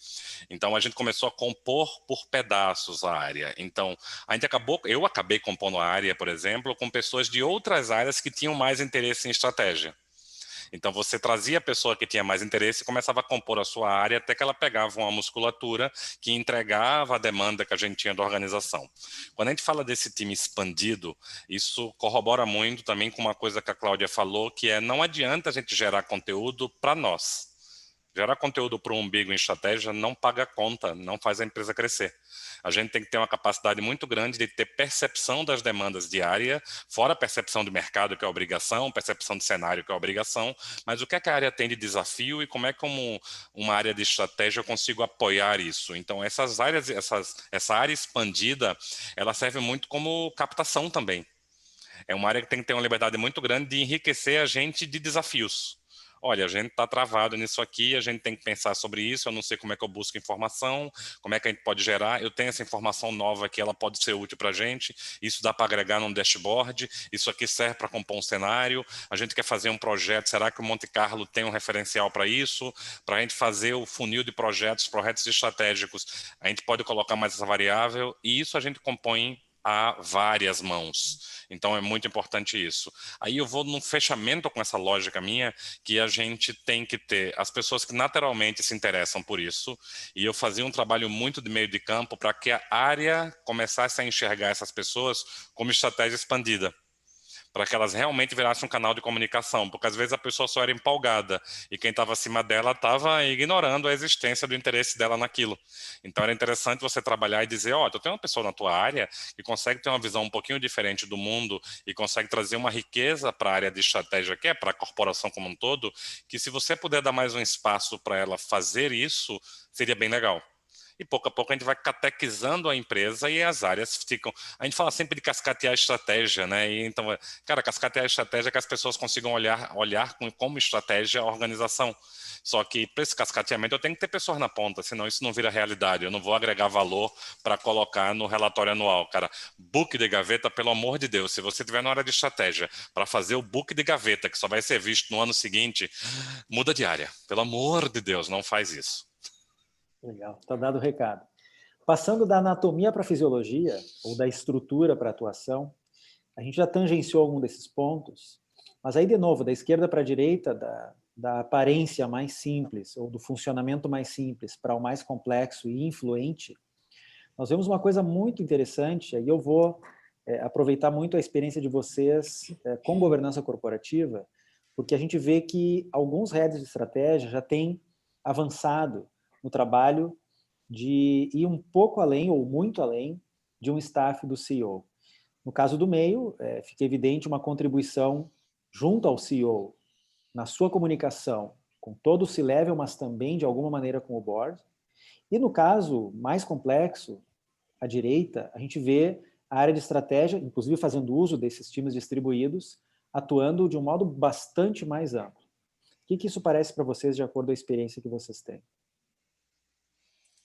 Então a gente começou a compor por pedaços a área. Então eu acabei compondo a área, por exemplo, com pessoas de outras áreas que tinham mais interesse em estratégia. Então você trazia a pessoa que tinha mais interesse e começava a compor a sua área até que ela pegava uma musculatura que entregava a demanda que a gente tinha da organização. Quando a gente fala desse time expandido, isso corrobora muito também com uma coisa que a Cláudia falou, que não adianta a gente gerar conteúdo para nós. Gerar conteúdo para o umbigo em estratégia não paga conta, não faz a empresa crescer. A gente tem que ter uma capacidade muito grande de ter percepção das demandas diárias, fora a percepção de mercado, que é a obrigação, percepção de cenário, que é a obrigação, mas o que é que a área tem de desafio e como é que, como uma área de estratégia, eu consigo apoiar isso. Então, essa área expandida, ela serve muito como captação também. É uma área que tem que ter uma liberdade muito grande de enriquecer a gente de desafios. Olha, a gente está travado nisso aqui, a gente tem que pensar sobre isso, eu não sei como é que eu busco informação, como é que a gente pode gerar, eu tenho essa informação nova aqui, ela pode ser útil para a gente, isso dá para agregar num dashboard, isso aqui serve para compor um cenário, a gente quer fazer um projeto, será que o Monte Carlo tem um referencial para isso? Para a gente fazer o funil de projetos estratégicos, a gente pode colocar mais essa variável, e isso a gente compõe a várias mãos. Então é muito importante isso. Aí eu vou num fechamento com essa lógica minha, que a gente tem que ter as pessoas que naturalmente se interessam por isso, e eu fazia um trabalho muito de meio de campo para que a área começasse a enxergar essas pessoas como estratégia expandida, para que elas realmente virassem um canal de comunicação, porque às vezes a pessoa só era empolgada e quem estava acima dela estava ignorando a existência do interesse dela naquilo. Então era interessante você trabalhar e dizer, ó, tu tem uma pessoa na tua área que consegue ter uma visão um pouquinho diferente do mundo e consegue trazer uma riqueza para a área de estratégia, que é para a corporação como um todo, que se você puder dar mais um espaço para ela fazer isso, seria bem legal. E pouco a pouco a gente vai catequizando a empresa e as áreas ficam... A gente fala sempre de cascatear a estratégia, né? E então, cara, cascatear a estratégia é que as pessoas consigam olhar como estratégia a organização. Só que para esse cascateamento eu tenho que ter pessoas na ponta, senão isso não vira realidade. Eu não vou agregar valor para colocar no relatório anual. Cara, book de gaveta, pelo amor de Deus, se você tiver na hora de estratégia para fazer o book de gaveta, que só vai ser visto no ano seguinte, muda de área. Pelo amor de Deus, não faz isso. Legal, está dado o recado. Passando da anatomia para a fisiologia, ou da estrutura para a atuação, a gente já tangenciou algum desses pontos, mas aí, de novo, da esquerda para a direita, da aparência mais simples, ou do funcionamento mais simples para o mais complexo e influente, nós vemos uma coisa muito interessante, aí eu vou aproveitar muito a experiência de vocês com governança corporativa, porque a gente vê que alguns heads de estratégia já têm avançado no trabalho de ir um pouco além, ou muito além, de um staff do CEO. No caso do meio, fica evidente uma contribuição junto ao CEO, na sua comunicação, com todo o C-Level, mas também, de alguma maneira, com o board. E no caso mais complexo, à direita, a gente vê a área de estratégia, inclusive fazendo uso desses times distribuídos, atuando de um modo bastante mais amplo. O que isso parece para vocês, de acordo com a experiência que vocês têm?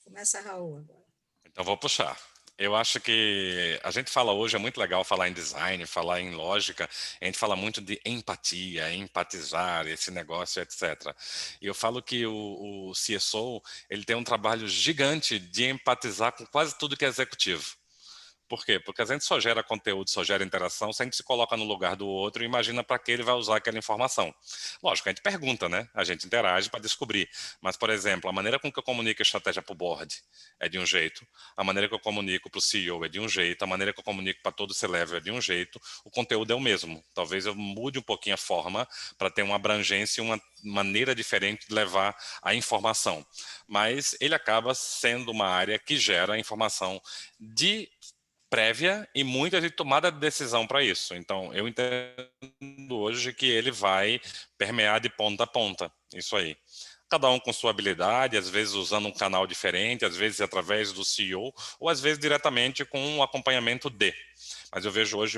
Começa, Raul, agora. Então, vou puxar. Eu acho que a gente fala hoje, é muito legal falar em design, falar em lógica, a gente fala muito de empatia, empatizar, esse negócio, etc. E eu falo que o CSO, ele tem um trabalho gigante de empatizar com quase tudo que é executivo. Por quê? Porque a gente só gera conteúdo, só gera interação, se a gente se coloca no lugar do outro e imagina para que ele vai usar aquela informação. Lógico, a gente pergunta, né? A gente interage para descobrir. Mas, por exemplo, a maneira com que eu comunico a estratégia para o board é de um jeito, a maneira que eu comunico para o CEO é de um jeito, a maneira que eu comunico para todo esse level é de um jeito, o conteúdo é o mesmo. Talvez eu mude um pouquinho a forma para ter uma abrangência e uma maneira diferente de levar a informação. Mas ele acaba sendo uma área que gera informação de prévia e muita de tomada de decisão para isso. Então, eu entendo hoje que ele vai permear de ponta a ponta, isso aí. Cada um com sua habilidade, às vezes usando um canal diferente, às vezes através do CEO, ou às vezes diretamente com um acompanhamento de. Mas eu vejo hoje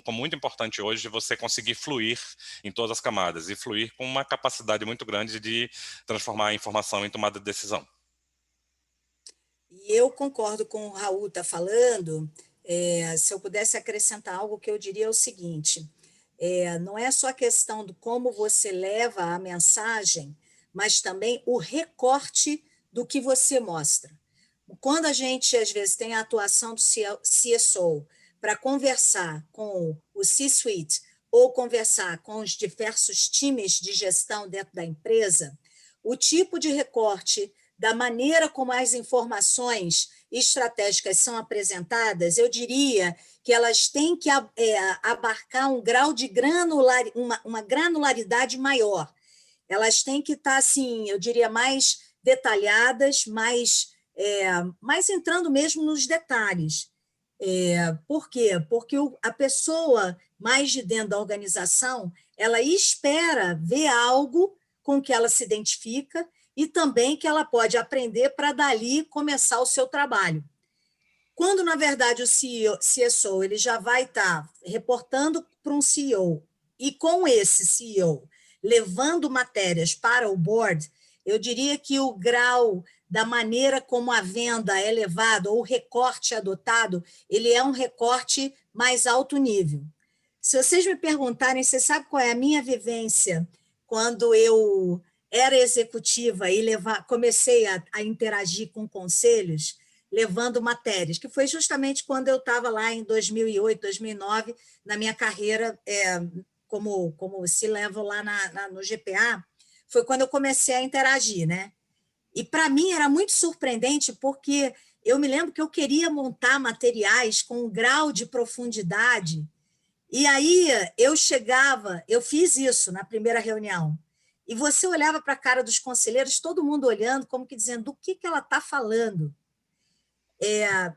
como muito importante hoje você conseguir fluir em todas as camadas e fluir com uma capacidade muito grande de transformar a informação em tomada de decisão. E eu concordo com o Raul está falando. Se eu pudesse acrescentar algo, que eu diria é o seguinte: não é só a questão do como você leva a mensagem, mas também o recorte do que você mostra. Quando a gente, às vezes, tem a atuação do CSO para conversar com o C-suite ou conversar com os diversos times de gestão dentro da empresa, o tipo de recorte, da maneira como as informações estratégicas são apresentadas, eu diria que elas têm que abarcar um grau de uma granularidade maior. Elas têm que estar, assim, eu diria, mais detalhadas, mais entrando mesmo nos detalhes. Por quê? Porque a pessoa mais de dentro da organização, ela espera ver algo com que ela se identifica e também que ela pode aprender para dali começar o seu trabalho. Quando, na verdade, o CSO ele já vai estar reportando para um CEO e com esse CEO levando matérias para o board, eu diria que o grau da maneira como a venda é levada ou o recorte adotado, ele é um recorte mais alto nível. Se vocês me perguntarem, você sabe qual é a minha vivência quando eu era executiva e comecei a interagir com conselhos, levando matérias, que foi justamente quando eu estava lá em 2008, 2009, na minha carreira como C-level lá no GPA, foi quando eu comecei a interagir, né? E para mim era muito surpreendente, porque eu me lembro que eu queria montar materiais com um grau de profundidade, e aí eu fiz isso na primeira reunião, e você olhava para a cara dos conselheiros, todo mundo olhando, como que dizendo, do que ela está falando?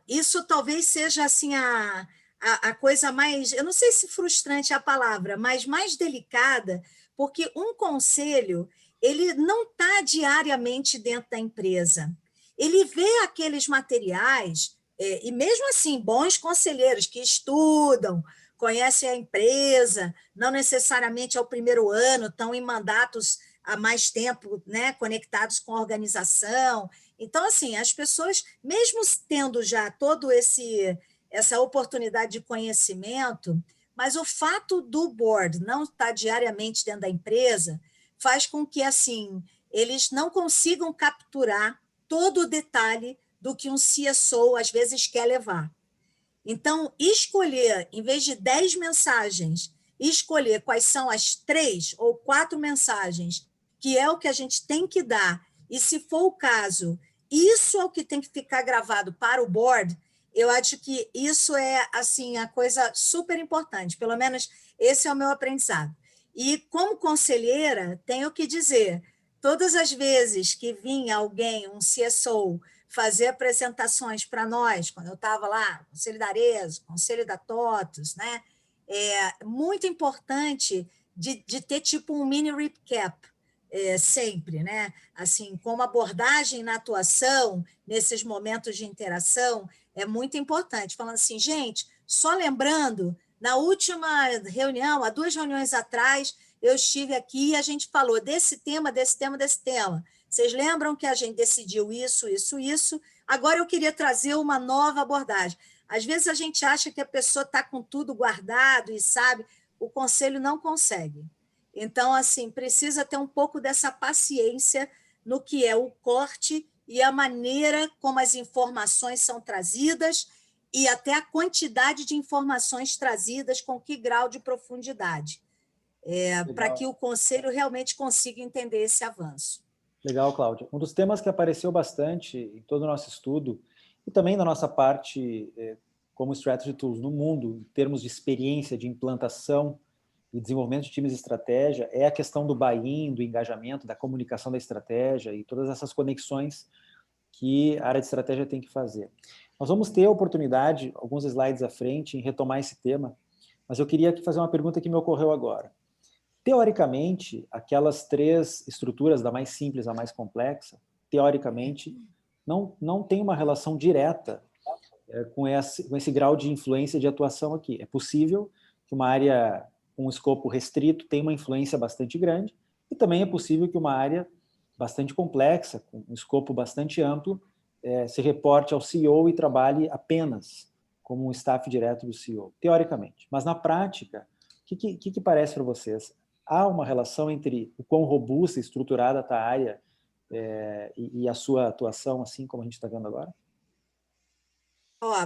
Isso talvez seja assim a coisa mais, eu não sei se frustrante é a palavra, mas mais delicada, porque um conselho, ele não está diariamente dentro da empresa. Ele vê aqueles materiais, e mesmo assim, bons conselheiros que estudam, conhecem a empresa, não necessariamente ao primeiro ano, estão em mandatos há mais tempo, né, conectados com a organização. Então, assim, as pessoas, mesmo tendo já essa oportunidade de conhecimento, mas o fato do board não estar diariamente dentro da empresa faz com que, assim, eles não consigam capturar todo o detalhe do que um CSO, às vezes, quer levar. Então, escolher, em vez de 10 mensagens, escolher quais são as 3 ou 4 mensagens, que é o que a gente tem que dar, e se for o caso, isso é o que tem que ficar gravado para o board, eu acho que isso é assim a coisa super importante, pelo menos esse é o meu aprendizado. E como conselheira, tenho que dizer, todas as vezes que vinha alguém, um CSO, fazer apresentações para nós, quando eu estava lá, Conselho da Arezzo, Conselho da TOTUS, né? Muito importante de ter tipo um mini recap, sempre, né? Assim, como abordagem na atuação, nesses momentos de interação, é muito importante. Falando assim, gente, só lembrando Na última reunião, há 2 reuniões atrás, eu estive aqui e a gente falou desse tema, desse tema, desse tema. Vocês lembram que a gente decidiu isso, isso, isso? Agora eu queria trazer uma nova abordagem. Às vezes a gente acha que a pessoa está com tudo guardado e sabe, o conselho não consegue. Então, assim, precisa ter um pouco dessa paciência no que é o corte e a maneira como as informações são trazidas e até a quantidade de informações trazidas, com que grau de profundidade, para que o conselho realmente consiga entender esse avanço. Legal, Cláudia. Um dos temas que apareceu bastante em todo o nosso estudo, e também na nossa parte como Strategy Tools no mundo, em termos de experiência de implantação e desenvolvimento de times de estratégia, é a questão do buy-in, do engajamento, da comunicação da estratégia e todas essas conexões que a área de estratégia tem que fazer. Nós vamos ter a oportunidade, alguns slides à frente, em retomar esse tema, mas eu queria fazer uma pergunta que me ocorreu agora. Teoricamente, aquelas 3 estruturas, da mais simples à mais complexa, teoricamente, não tem uma relação direta com esse grau de influência de atuação aqui. É possível que uma área com um escopo restrito tenha uma influência bastante grande, e também é possível que uma área bastante complexa, com um escopo bastante amplo, se reporte ao CEO e trabalhe apenas como um staff direto do CEO, teoricamente. Mas na prática, o que parece para vocês? Há uma relação entre o quão robusta e estruturada está a área e a sua atuação, assim como a gente está vendo agora?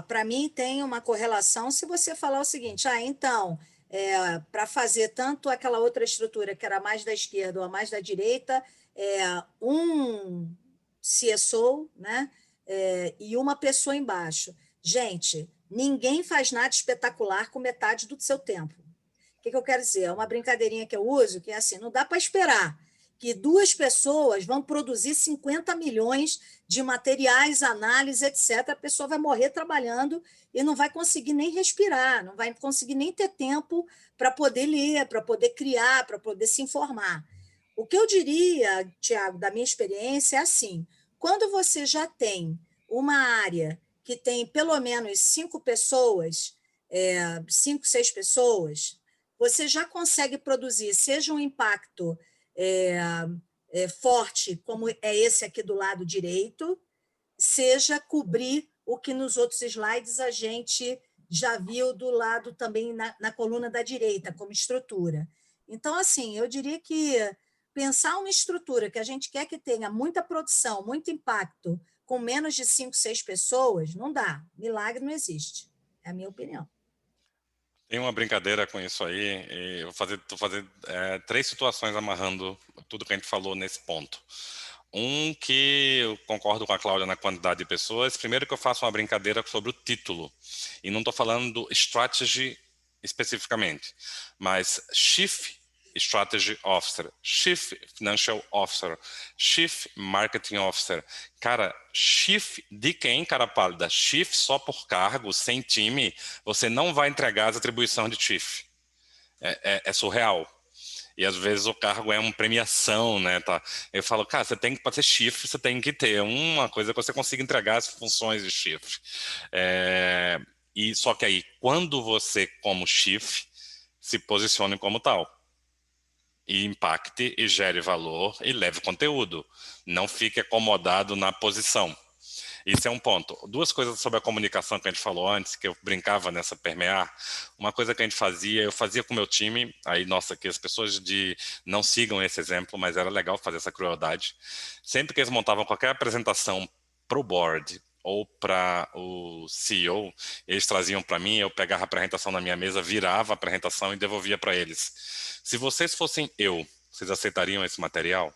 Para mim tem uma correlação se você falar o seguinte, então, para fazer tanto aquela outra estrutura que era mais da esquerda ou a mais da direita, um CSO, né, e uma pessoa embaixo. Gente, ninguém faz nada espetacular com metade do seu tempo. O que eu quero dizer? É uma brincadeirinha que eu uso, que é assim, não dá para esperar que 2 pessoas vão produzir 50 milhões de materiais, análise, etc. A pessoa vai morrer trabalhando e não vai conseguir nem respirar, não vai conseguir nem ter tempo para poder ler, para poder criar, para poder se informar. O que eu diria, Tiago, da minha experiência, é assim, quando você já tem uma área que tem pelo menos 5 pessoas, 5, 6 pessoas, você já consegue produzir, seja um impacto forte, como é esse aqui do lado direito, seja cobrir o que nos outros slides a gente já viu do lado também na coluna da direita, como estrutura. Então, assim, eu diria que pensar uma estrutura que a gente quer que tenha muita produção, muito impacto, com menos de 5, 6 pessoas, não dá. Milagre não existe. É a minha opinião. Tem uma brincadeira com isso aí, e eu tô fazendo 3 situações amarrando tudo que a gente falou nesse ponto. Um que eu concordo com a Cláudia na quantidade de pessoas. Primeiro que eu faço uma brincadeira sobre o título, e não estou falando do strategy especificamente, mas Chief Strategy Officer, Chief Financial Officer, Chief Marketing Officer. Cara, Chief de quem, cara pálida? Chief só por cargo, sem time, você não vai entregar as atribuições de Chief. É surreal. E às vezes o cargo é uma premiação, né? Tá? Eu falo, cara, você tem que, para ser Chief, você tem que ter uma coisa que você consiga entregar as funções de Chief. E só que aí, quando você, como Chief, se posicione como tal, e impacte e gere valor e leve conteúdo. Não fique acomodado na posição. Isso é um ponto. 2 coisas sobre a comunicação que a gente falou antes, que eu brincava nessa permear. Uma coisa que a gente fazia, eu fazia com o meu time, aí, nossa, que as pessoas não sigam esse exemplo, mas era legal fazer essa crueldade. Sempre que eles montavam qualquer apresentação para o board ou para o CEO, eles traziam para mim, eu pegava a apresentação na minha mesa, virava a apresentação e devolvia para eles. Se vocês fossem vocês aceitariam esse material?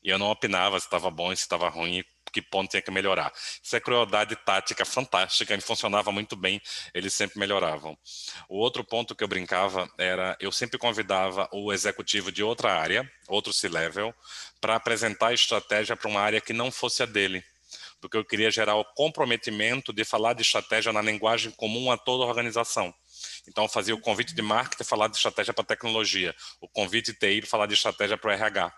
E eu não opinava se estava bom e se estava ruim, que ponto tinha que melhorar. Isso é crueldade tática fantástica, e funcionava muito bem, eles sempre melhoravam. O outro ponto que eu brincava era, eu sempre convidava o executivo de outra área, outro C-level, para apresentar a estratégia para uma área que não fosse a dele, porque eu queria gerar o comprometimento de falar de estratégia na linguagem comum a toda a organização. Então, eu fazia o convite de marketing falar de estratégia para tecnologia, o convite de TI falar de estratégia para o RH.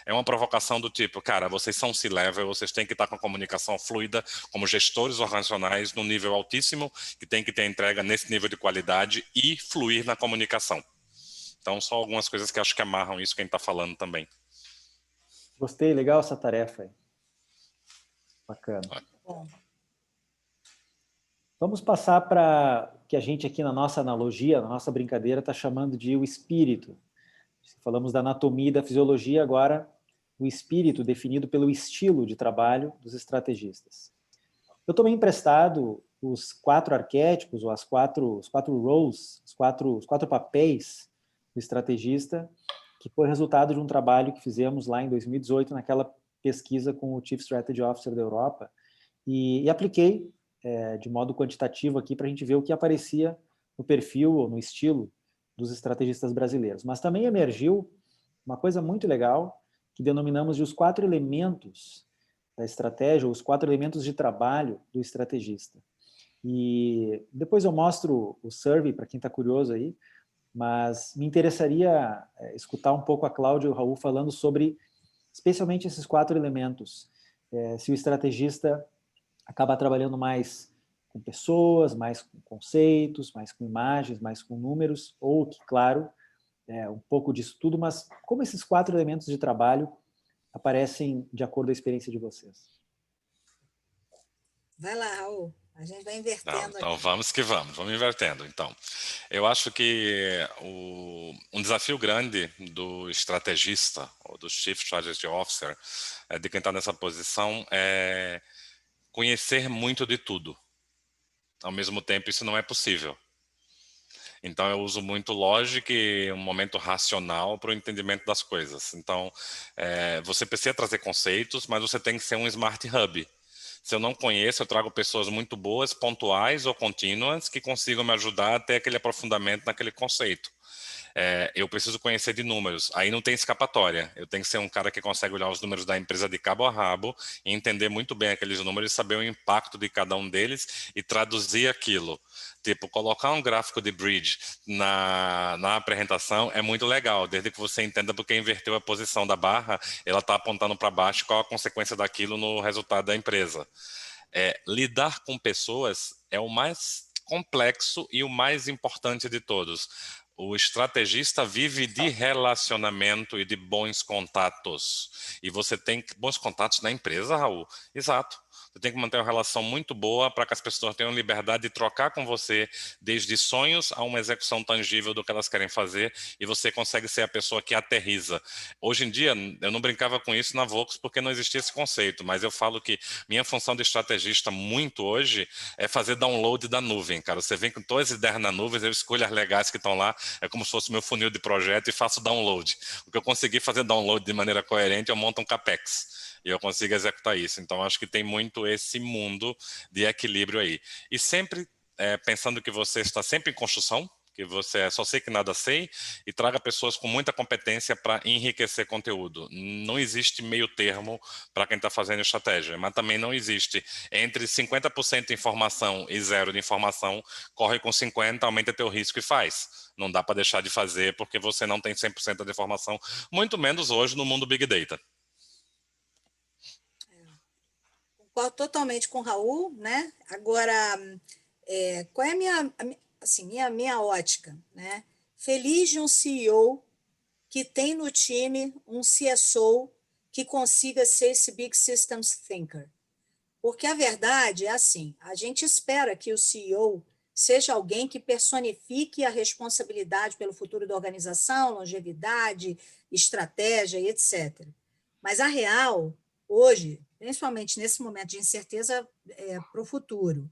É uma provocação do tipo, cara, vocês são C-level, vocês têm que estar com a comunicação fluida, como gestores organizacionais, num nível altíssimo, que tem que ter entrega nesse nível de qualidade e fluir na comunicação. Então, só algumas coisas que acho que amarram isso que a gente está falando também. Gostei, legal essa tarefa aí. Bacana. Bom. Vamos passar para o que a gente aqui na nossa analogia, na nossa brincadeira, está chamando de o espírito. Falamos da anatomia e da fisiologia, agora o espírito definido pelo estilo de trabalho dos estrategistas. Eu tomei emprestado os 4 arquétipos, ou os quatro roles, os quatro papéis do estrategista, que foi resultado de um trabalho que fizemos lá em 2018, naquela pesquisa com o Chief Strategy Officer da Europa, e apliquei de modo quantitativo aqui para a gente ver o que aparecia no perfil ou no estilo dos estrategistas brasileiros. Mas também emergiu uma coisa muito legal que denominamos de os 4 elementos da estratégia, ou os 4 elementos de trabalho do estrategista. E depois eu mostro o survey para quem está curioso aí, mas me interessaria escutar um pouco a Cláudia e o Raul falando sobre especialmente esses 4 elementos. Se o estrategista acaba trabalhando mais com pessoas, mais com conceitos, mais com imagens, mais com números, ou que, claro, um pouco disso tudo, mas como esses 4 elementos de trabalho aparecem de acordo com a experiência de vocês? Vai lá, Raul. A gente vai invertendo. Então aqui. vamos que vamos invertendo. Então, eu acho que um desafio grande do estrategista, ou do Chief Strategy Officer, de quem está nessa posição, é conhecer muito de tudo. Ao mesmo tempo, isso não é possível. Então, eu uso muito lógica e um momento racional para o entendimento das coisas. Então, você precisa trazer conceitos, mas você tem que ser um smart hub. Se eu não conheço, eu trago pessoas muito boas, pontuais ou contínuas, que consigam me ajudar a ter aquele aprofundamento naquele conceito. Eu preciso conhecer de números, aí não tem escapatória. Eu tenho que ser um cara que consegue olhar os números da empresa de cabo a rabo e entender muito bem aqueles números e saber o impacto de cada um deles e traduzir aquilo. Tipo, colocar um gráfico de bridge na apresentação é muito legal, desde que você entenda porque inverteu a posição da barra, ela está apontando para baixo, qual a consequência daquilo no resultado da empresa. Lidar com pessoas é o mais complexo e o mais importante de todos. O estrategista vive de relacionamento e de bons contatos. E você tem bons contatos na empresa, Raul? Exato. Você tem que manter uma relação muito boa para que as pessoas tenham liberdade de trocar com você, desde sonhos a uma execução tangível do que elas querem fazer, e você consegue ser a pessoa que aterriza. Hoje em dia, eu não brincava com isso na Vox porque não existia esse conceito, mas eu falo que minha função de estrategista muito hoje é fazer download da nuvem, cara. Você vem com todas as ideias na nuvem, eu escolho as legais que estão lá, é como se fosse meu funil de projeto e faço download. O que eu consegui fazer download de maneira coerente, eu monto um CAPEX. E eu consigo executar isso. Então, acho que tem muito esse mundo de equilíbrio aí. E sempre pensando que você está sempre em construção, que você só sei que nada sei, e traga pessoas com muita competência para enriquecer conteúdo. Não existe meio termo para quem está fazendo estratégia, mas também não existe entre 50% de informação e 0 de informação, corre com 50%, aumenta teu risco e faz. Não dá para deixar de fazer porque você não tem 100% da informação, muito menos hoje no mundo Big Data. Concordo totalmente com o Raul, né? Agora, qual é a minha ótica, né? Feliz de um CEO que tem no time um CSO que consiga ser esse Big Systems Thinker. Porque a verdade é assim, a gente espera que o CEO seja alguém que personifique a responsabilidade pelo futuro da organização, longevidade, estratégia e etc. Mas a real, hoje, principalmente nesse momento de incerteza para o futuro,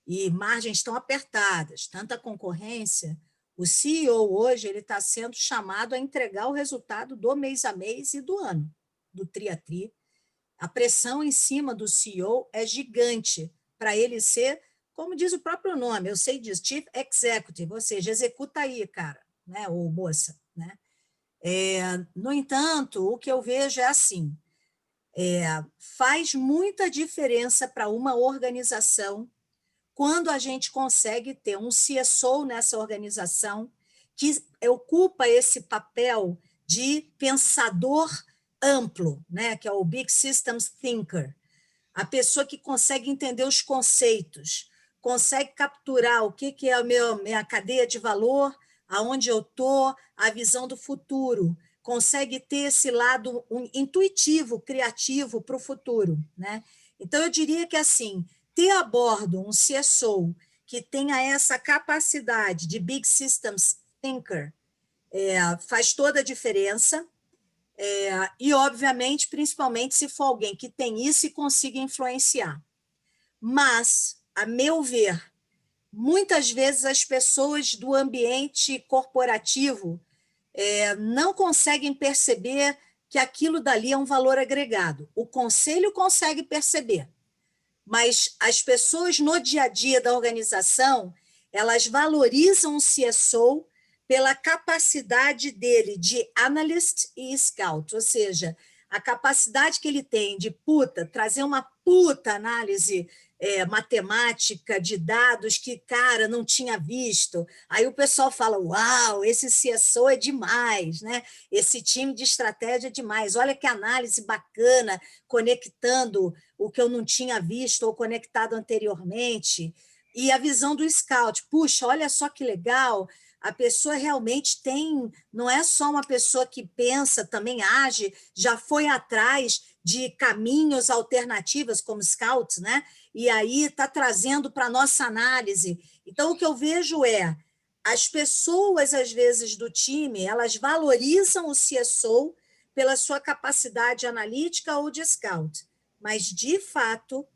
e margens tão apertadas, tanta concorrência, o CEO hoje ele está sendo chamado a entregar o resultado do mês a mês e do ano, do tri a tri. A pressão em cima do CEO é gigante para ele ser, como diz o próprio nome, eu sei disso, Chief Executive, ou seja, executa aí, cara, né, ou moça. Né? No entanto, o que eu vejo é assim, faz muita diferença para uma organização quando a gente consegue ter um CSO nessa organização que ocupa esse papel de pensador amplo, né? Que é o Big Systems Thinker. A pessoa que consegue entender os conceitos, consegue capturar o que é a minha cadeia de valor, aonde eu estou, a visão do futuro, consegue ter esse lado intuitivo, criativo para o futuro, né? Então, eu diria que, assim, ter a bordo um CSO que tenha essa capacidade de Big Systems Thinker faz toda a diferença, e, obviamente, principalmente se for alguém que tem isso e consiga influenciar. Mas, a meu ver, muitas vezes as pessoas do ambiente corporativo não conseguem perceber que aquilo dali é um valor agregado. O conselho consegue perceber, mas as pessoas no dia a dia da organização, elas valorizam o CSO pela capacidade dele de analyst e scout, ou seja, a capacidade que ele tem de trazer uma análise matemática de dados que, cara, não tinha visto. Aí o pessoal fala, uau, esse CSO é demais, né? Esse time de estratégia é demais. Olha que análise bacana, conectando o que eu não tinha visto ou conectado anteriormente. E a visão do scout, puxa, olha só que legal, a pessoa realmente não é só uma pessoa que pensa, também age, já foi atrás de caminhos alternativos como scouts, né? E aí está trazendo para a nossa análise. Então, o que eu vejo as pessoas, às vezes, do time, elas valorizam o CSO pela sua capacidade analítica ou de scout, mas, de fato,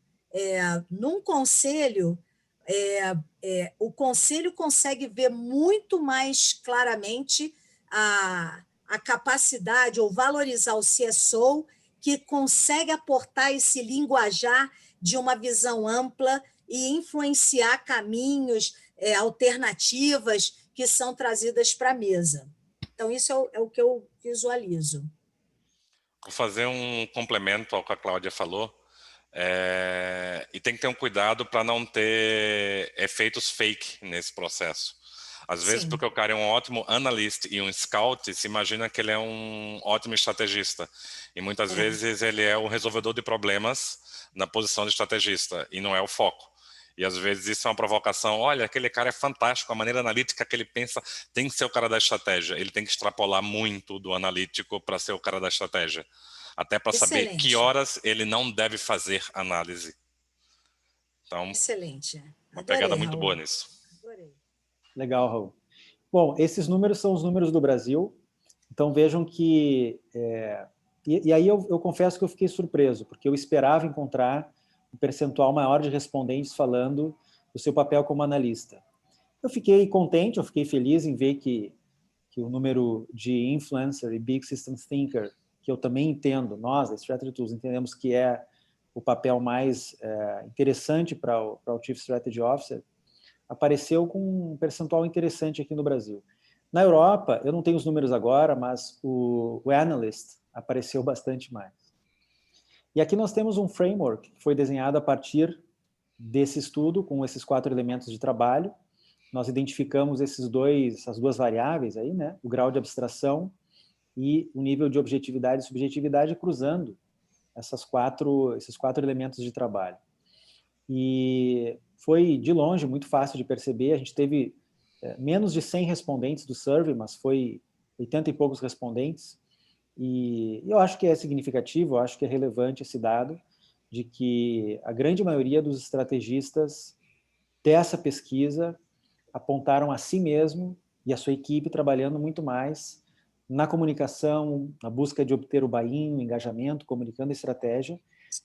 num conselho, o conselho consegue ver muito mais claramente a capacidade ou valorizar o CSO que consegue aportar esse linguajar de uma visão ampla e influenciar caminhos, alternativas que são trazidas para a mesa. Então, isso é o que eu visualizo. Vou fazer um complemento ao que a Cláudia falou. E tem que ter um cuidado para não ter efeitos fake nesse processo. Às vezes, Sim. porque o cara é um ótimo analista e um scout, se imagina que ele é um ótimo estrategista. E muitas vezes ele é o resolvedor de problemas na posição de estrategista, e não é o foco. E às vezes isso é uma provocação. Olha, aquele cara é fantástico, a maneira analítica que ele pensa tem que ser o cara da estratégia. Ele tem que extrapolar muito do analítico para ser o cara da estratégia. Até para saber que Excelente. horas ele não deve fazer análise. Então, Excelente. uma pegada Adorei, muito boa Raul. nisso. Adorei. Legal, Raul. Bom, esses números são os números do Brasil, então vejam que... E aí eu confesso que eu fiquei surpreso, porque eu esperava encontrar um percentual maior de respondentes falando do seu papel como analista. Eu fiquei contente, eu fiquei feliz em ver que o número de influencer e big systems thinker, que eu também entendo, nós, a Strategy Tools, entendemos que é o papel mais interessante para o Chief Strategy Officer, apareceu com um percentual interessante aqui no Brasil. Na Europa, eu não tenho os números agora, mas o analyst apareceu bastante mais. E aqui nós temos um framework que foi desenhado a partir desse estudo, com esses 4 elementos de trabalho. Nós identificamos essas duas variáveis aí, né? O grau de abstração e o nível de objetividade e subjetividade, cruzando esses quatro elementos de trabalho. E foi, de longe, muito fácil de perceber. A gente teve menos de 100 respondentes do survey, mas foi 80 e poucos respondentes. E eu acho que é significativo, eu acho que é relevante esse dado, de que a grande maioria dos estrategistas dessa pesquisa apontaram a si mesmo e a sua equipe trabalhando muito mais na comunicação, na busca de obter o buy-in, o engajamento, comunicando a estratégia.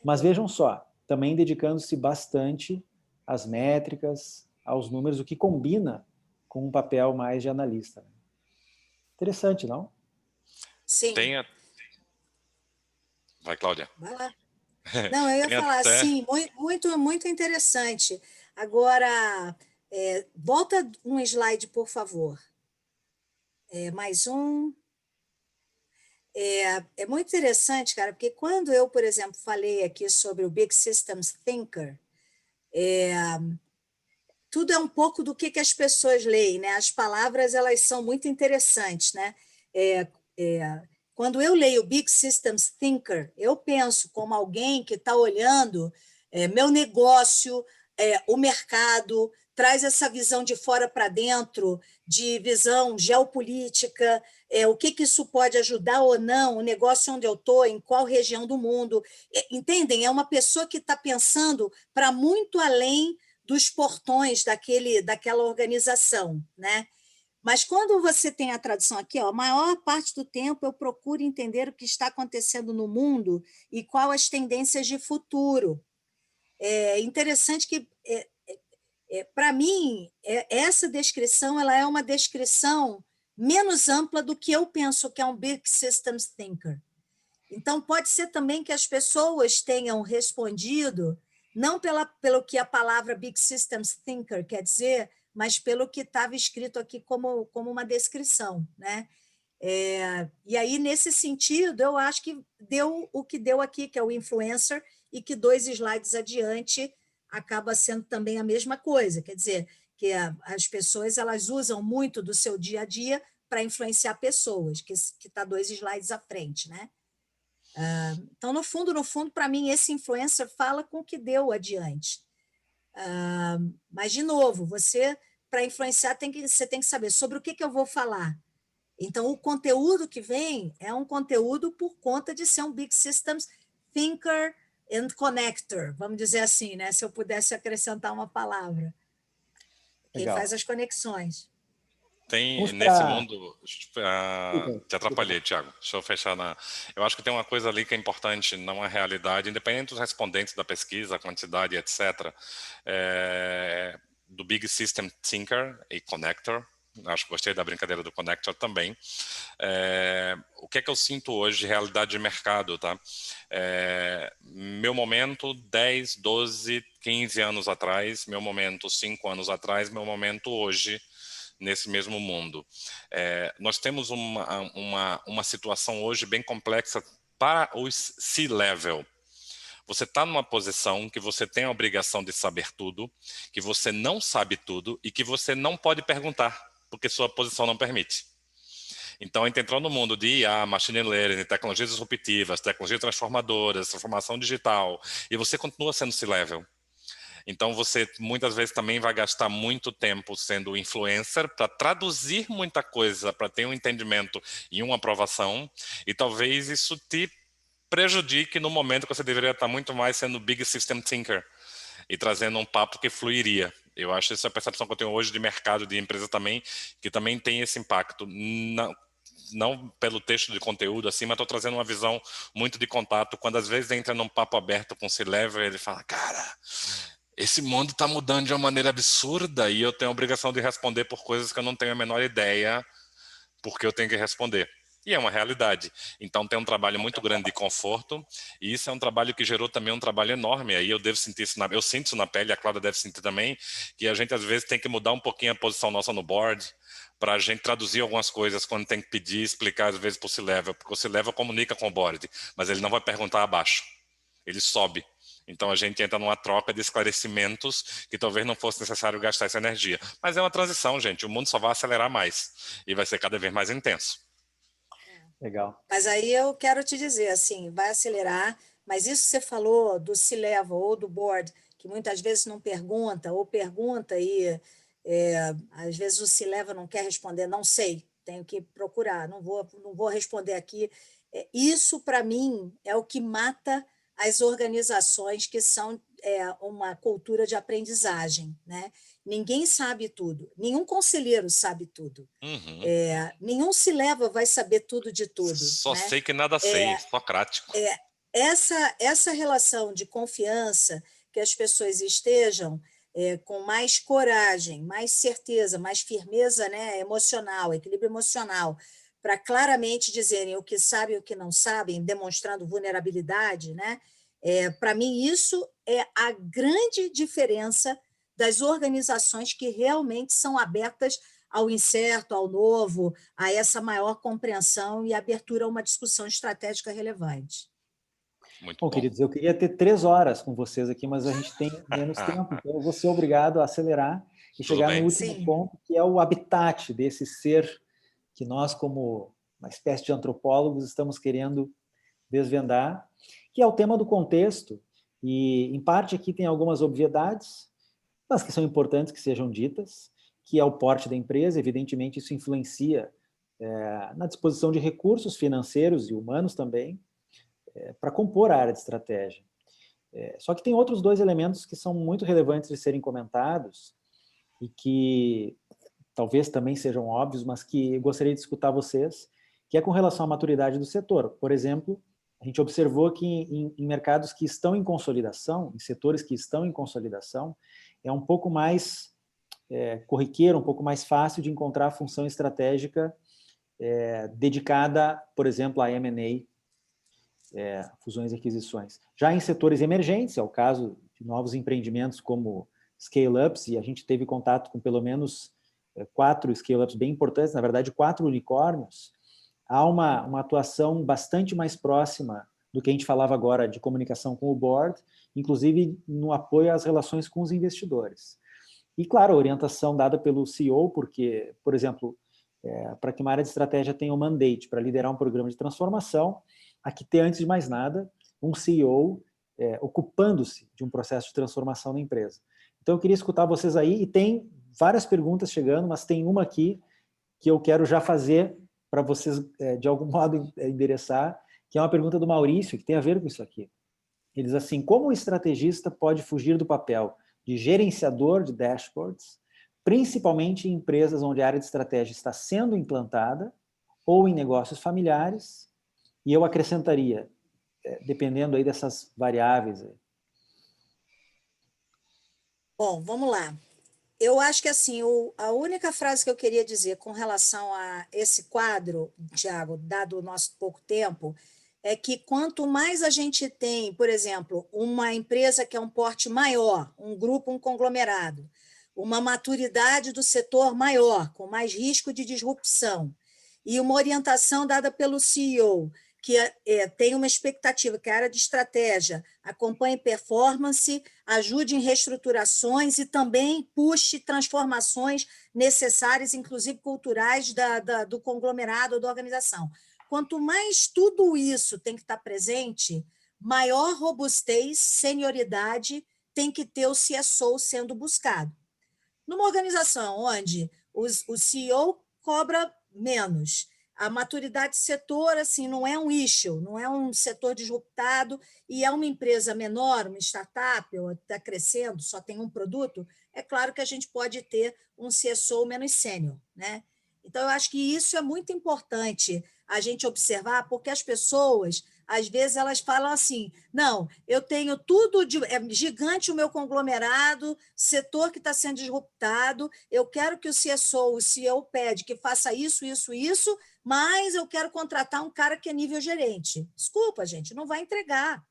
Mas vejam só, também dedicando-se bastante às métricas, aos números, o que combina com um papel mais de analista. Interessante, não? Sim. Vai, Cláudia. Vai lá. Não, eu ia Tem falar até... assim, muito, muito interessante. Agora, volta um slide, por favor. Mais um. É muito interessante, cara, porque quando eu, por exemplo, falei aqui sobre o Big Systems Thinker, tudo é um pouco do que as pessoas leem, né? As palavras, elas são muito interessantes, né? quando eu leio Big Systems Thinker, eu penso como alguém que está olhando meu negócio, o mercado, traz essa visão de fora para dentro, de visão geopolítica, o que isso pode ajudar ou não, o negócio onde eu estou, em qual região do mundo. Entendem? É uma pessoa que está pensando para muito além dos portões daquela organização, né? Mas quando você tem a tradução aqui, ó, a maior parte do tempo eu procuro entender o que está acontecendo no mundo e quais as tendências de futuro. É interessante que, para mim, essa descrição ela é uma descrição menos ampla do que eu penso que é um Big Systems Thinker. Então, pode ser também que as pessoas tenham respondido, não pelo que a palavra Big Systems Thinker quer dizer, mas pelo que estava escrito aqui como uma descrição, né? E aí, nesse sentido, eu acho que deu o que deu aqui, que é o influencer, e que 2 slides adiante acaba sendo também a mesma coisa, quer dizer, que as pessoas elas usam muito do seu dia a dia para influenciar pessoas, que está 2 slides à frente, né? Então, no fundo, para mim, esse influencer fala com o que deu adiante. Mas, de novo, você, para influenciar, você tem que saber sobre o que eu vou falar. Então, o conteúdo que vem é um conteúdo por conta de ser um Big Systems Thinker and Connector, vamos dizer assim, né? Se eu pudesse acrescentar uma palavra. Quem faz as conexões. Tem nesse mundo... te atrapalhei, Tiago. Deixa eu fechar na... Eu acho que tem uma coisa ali que é importante, não é realidade, independente dos respondentes da pesquisa, a quantidade, etc., do Big System Thinker e Connector. Acho que gostei da brincadeira do Connector também. O que é que eu sinto hoje de realidade de mercado, tá? Meu momento 10, 12, 15 anos atrás, meu momento 5 anos atrás, meu momento hoje, nesse mesmo mundo. Nós temos uma situação hoje bem complexa para os C-level. Você está numa posição que você tem a obrigação de saber tudo, que você não sabe tudo e que você não pode perguntar, porque sua posição não permite. Então, a gente entrou no mundo de IA, machine learning, tecnologias disruptivas, tecnologias transformadoras, transformação digital, e você continua sendo C-level. Então, você muitas vezes também vai gastar muito tempo sendo influencer para traduzir muita coisa, para ter um entendimento e uma aprovação, e talvez isso te prejudique no momento que você deveria estar muito mais sendo Big System Thinker e trazendo um papo que fluiria. Eu acho que essa é a percepção que eu tenho hoje de mercado, de empresa também, que também tem esse impacto. Não pelo texto de conteúdo, assim, mas estou trazendo uma visão muito de contato. Quando às vezes entra num papo aberto com o C-Level, ele fala, cara, esse mundo está mudando de uma maneira absurda e eu tenho a obrigação de responder por coisas que eu não tenho a menor ideia porque eu tenho que responder. E é uma realidade. Então tem um trabalho muito grande de conforto, e isso é um trabalho que gerou também um trabalho enorme. Aí eu devo sentir isso, eu sinto isso na pele, a Cláudia deve sentir também, que a gente às vezes tem que mudar um pouquinho a posição nossa no board, para a gente traduzir algumas coisas quando tem que pedir, explicar às vezes para o C-Level, porque o C-Level comunica com o board, mas ele não vai perguntar abaixo, ele sobe. Então a gente entra numa troca de esclarecimentos que talvez não fosse necessário gastar essa energia. Mas é uma transição, gente. O mundo só vai acelerar mais e vai ser cada vez mais intenso. Legal. Mas aí eu quero te dizer, assim, vai acelerar, mas isso que você falou do C-Level ou do board, que muitas vezes não pergunta, ou pergunta e às vezes o C-Level não quer responder, não sei, tenho que procurar, não vou responder aqui. Isso, para mim, é o que mata as organizações que são uma cultura de aprendizagem, né? Ninguém sabe tudo, nenhum conselheiro sabe tudo. Uhum. Nenhum C-Level vai saber tudo de tudo. Só né? sei que nada sei, socrático. Essa relação de confiança, que as pessoas estejam com mais coragem, mais certeza, mais firmeza, né, emocional, equilíbrio emocional, para claramente dizerem o que sabem e o que não sabem, demonstrando vulnerabilidade, né? Para mim, isso é a grande diferença das organizações que realmente são abertas ao incerto, ao novo, a essa maior compreensão e abertura a uma discussão estratégica relevante. Muito Bom, bom. queridos, eu queria ter 3 horas com vocês aqui, mas a gente tem menos tempo, então eu vou ser obrigado a acelerar e Tudo chegar bem. no último Sim. ponto, que é o habitat desse ser que nós, como uma espécie de antropólogos, estamos querendo desvendar, que é o tema do contexto, e em parte aqui tem algumas obviedades, mas que são importantes que sejam ditas, que é o porte da empresa. Evidentemente isso influencia na disposição de recursos financeiros e humanos também, para compor a área de estratégia. Só que tem outros dois elementos que são muito relevantes de serem comentados, e que talvez também sejam óbvios, mas que eu gostaria de escutar vocês, que é com relação à maturidade do setor. Por exemplo, a gente observou que em mercados que estão em consolidação, em setores que estão em consolidação, é um pouco mais corriqueiro, um pouco mais fácil de encontrar função estratégica dedicada, por exemplo, a M&A, fusões e aquisições. Já em setores emergentes, é o caso de novos empreendimentos como scale-ups, e a gente teve contato com pelo menos 4 scale-ups bem importantes, na verdade 4 unicórnios, há uma atuação bastante mais próxima do que a gente falava agora de comunicação com o board, inclusive no apoio às relações com os investidores. E, claro, a orientação dada pelo CEO, porque, por exemplo, para que uma área de estratégia tenha um mandate para liderar um programa de transformação, há que ter, antes de mais nada, um CEO ocupando-se de um processo de transformação na empresa. Então, eu queria escutar vocês aí, e tem várias perguntas chegando, mas tem uma aqui que eu quero já fazer para vocês, de algum modo, endereçar, que é uma pergunta do Maurício, que tem a ver com isso aqui. Ele diz assim: como o estrategista pode fugir do papel de gerenciador de dashboards, principalmente em empresas onde a área de estratégia está sendo implantada, ou em negócios familiares? E eu acrescentaria, dependendo aí dessas variáveis. Bom, vamos lá. Eu acho que assim, a única frase que eu queria dizer com relação a esse quadro, Tiago, dado o nosso pouco tempo, é que quanto mais a gente tem, por exemplo, uma empresa que é um porte maior, um grupo, um conglomerado, uma maturidade do setor maior, com mais risco de disrupção, e uma orientação dada pelo CEO, que tem uma expectativa que a área de estratégia acompanhe performance, ajude em reestruturações e também puxe transformações necessárias, inclusive culturais, do conglomerado ou da organização. Quanto mais tudo isso tem que estar presente, maior robustez, senioridade tem que ter o CSO sendo buscado. Numa organização onde o CEO cobra menos, a maturidade de setor assim, não é um issue, não é um setor disruptado, e é uma empresa menor, uma startup, ou está crescendo, só tem um produto, é claro que a gente pode ter um CSO menos sênior, né? Então, eu acho que isso é muito importante a gente observar, porque as pessoas, às vezes, elas falam assim: não, eu tenho tudo, é gigante o meu conglomerado, setor que está sendo disruptado, eu quero que o CSO, o CEO pede que faça isso, isso, isso, mas eu quero contratar um cara que é nível gerente. Desculpa, gente, não vai entregar.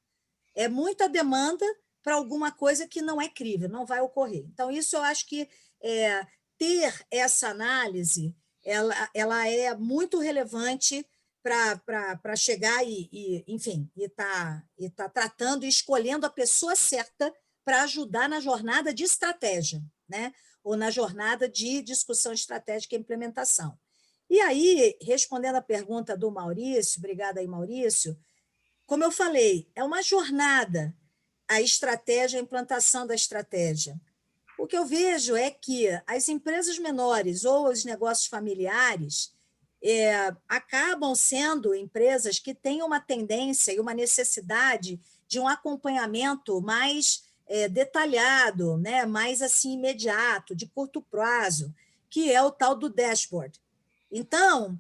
É muita demanda para alguma coisa que não é crível, não vai ocorrer. Então, isso eu acho que ter essa análise ela é muito relevante para chegar enfim, tá tratando e escolhendo a pessoa certa para ajudar na jornada de estratégia, né? Ou na jornada de discussão estratégica e implementação. E aí, respondendo à pergunta do Maurício, obrigada aí, Maurício, como eu falei, é uma jornada a estratégia, a implantação da estratégia. O que eu vejo é que as empresas menores ou os negócios familiares acabam sendo empresas que têm uma tendência e uma necessidade de um acompanhamento mais detalhado, né? Mais assim, imediato, de curto prazo, que é o tal do dashboard. Então,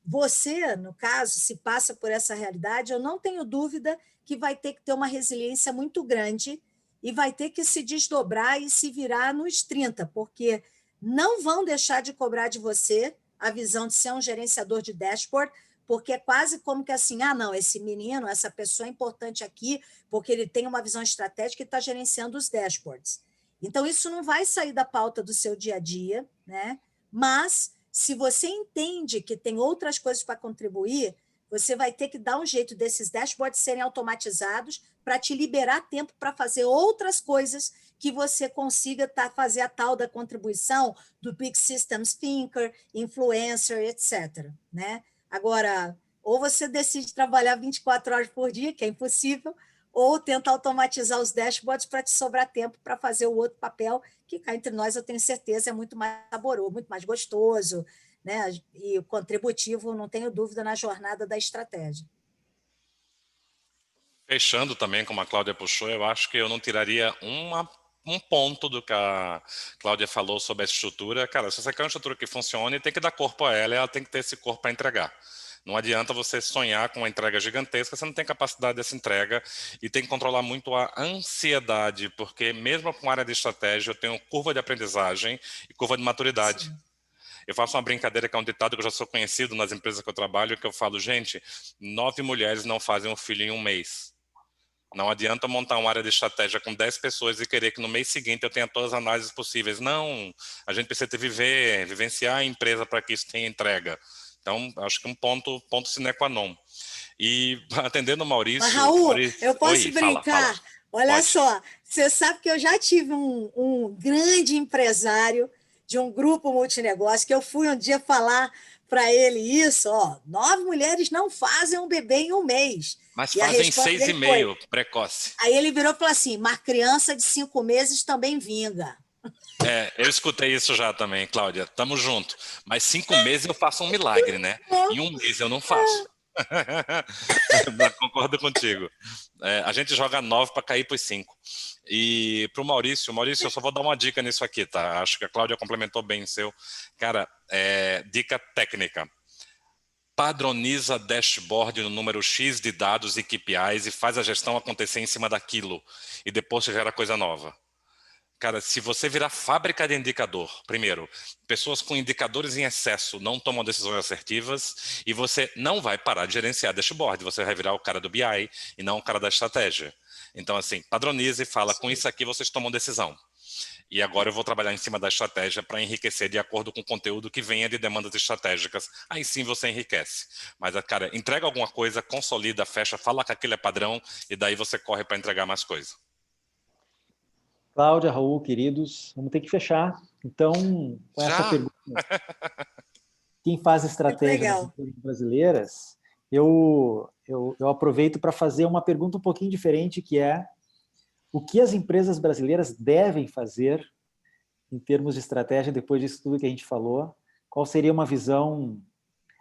você, no caso, se passa por essa realidade, eu não tenho dúvida que vai ter que ter uma resiliência muito grande e vai ter que se desdobrar e se virar nos 30, porque não vão deixar de cobrar de você a visão de ser um gerenciador de dashboard, porque é quase como que assim, não, esse menino, essa pessoa é importante aqui, porque ele tem uma visão estratégica e está gerenciando os dashboards. Então, isso não vai sair da pauta do seu dia a dia, né? Mas, se você entende que tem outras coisas para contribuir, você vai ter que dar um jeito desses dashboards serem automatizados para te liberar tempo para fazer outras coisas que você consiga fazer a tal da contribuição do Big Systems Thinker, Influencer, etc. Né? Agora, ou você decide trabalhar 24 horas por dia, que é impossível, ou tenta automatizar os dashboards para te sobrar tempo para fazer o outro papel, que cá entre nós eu tenho certeza é muito mais saboroso, muito mais gostoso, né? E contributivo, não tenho dúvida, na jornada da estratégia. Fechando também, como a Cláudia puxou, eu acho que eu não tiraria um ponto do que a Cláudia falou sobre a estrutura. Cara, se você quer uma estrutura que funcione, tem que dar corpo a ela e ela tem que ter esse corpo para entregar. Não adianta você sonhar com uma entrega gigantesca, você não tem capacidade dessa entrega e tem que controlar muito a ansiedade, porque mesmo com área de estratégia, eu tenho curva de aprendizagem e curva de maturidade. Sim. Eu faço uma brincadeira que é um ditado que eu já sou conhecido nas empresas que eu trabalho, que eu falo, gente, 9 mulheres não fazem um filho em um mês. Não adianta montar uma área de estratégia com 10 pessoas e querer que no mês seguinte eu tenha todas as análises possíveis. Não, a gente precisa vivenciar a empresa para que isso tenha entrega. Então, acho que um ponto sine qua non. E atendendo o Mas, Maurício, Raul, eu Maurício, posso oi, fala, brincar? Olha pode. só, você sabe que eu já tive um grande empresário de um grupo multinegócio, que eu fui um dia falar para ele isso, ó, 9 mulheres não fazem um bebê em um mês. Mas E a fazem resposta dele foi, 6,5, precoce. aí ele virou e falou assim, mas criança de 5 meses também vinga. Eu escutei isso já também, Cláudia. Tamo junto. Mas 5 meses eu faço um milagre, né? Em um mês eu não faço. Concordo contigo. A gente joga 9 para cair para os 5. E para o Maurício, eu só vou dar uma dica nisso aqui, tá? Acho que a Cláudia complementou bem o seu. Cara, dica técnica. Padroniza dashboard no número X de dados e KPIs e faz a gestão acontecer em cima daquilo. E depois você gera coisa nova. Cara, se você virar fábrica de indicador, primeiro, pessoas com indicadores em excesso não tomam decisões assertivas e você não vai parar de gerenciar dashboard, você vai virar o cara do BI e não o cara da estratégia. Então, assim, padronize e fala, com isso aqui vocês tomam decisão. E agora eu vou trabalhar em cima da estratégia para enriquecer de acordo com o conteúdo que venha de demandas estratégicas. Aí sim você enriquece. Mas, cara, entrega alguma coisa, consolida, fecha, fala que aquilo é padrão e daí você corre para entregar mais coisa. Cláudia, Raul, queridos, vamos ter que fechar. Então, com essa Já? pergunta, quem faz Muito estratégia nas legal. empresas brasileiras, eu aproveito para fazer uma pergunta um pouquinho diferente, que é o que as empresas brasileiras devem fazer em termos de estratégia depois disso tudo que a gente falou? Qual seria uma visão...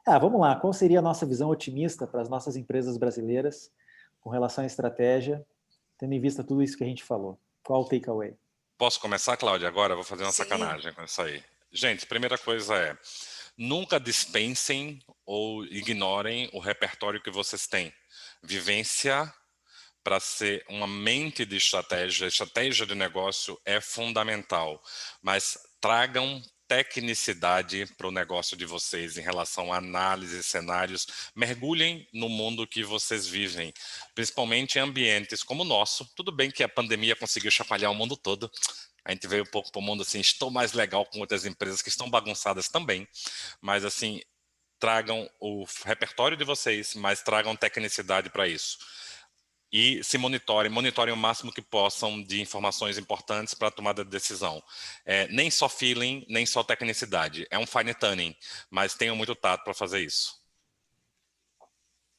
vamos lá, qual seria a nossa visão otimista para as nossas empresas brasileiras com relação à estratégia, tendo em vista tudo isso que a gente falou? Qual o takeaway? Posso começar, Cláudia? Agora eu vou fazer uma Sim. sacanagem com isso aí. Gente, primeira coisa nunca dispensem ou ignorem o repertório que vocês têm. Vivência para ser uma mente de estratégia de negócio é fundamental, mas tragam tecnicidade para o negócio de vocês em relação a análise, cenários, mergulhem no mundo que vocês vivem, principalmente em ambientes como o nosso. Tudo bem que a pandemia conseguiu chacoalhar o mundo todo, a gente veio um pouco para o mundo assim, estou mais legal com outras empresas que estão bagunçadas também, mas assim, tragam o repertório de vocês, mas tragam tecnicidade para isso. E se monitorem o máximo que possam de informações importantes para a tomada de decisão. Nem só feeling, nem só tecnicidade. É um fine tuning, mas tenham muito tato para fazer isso.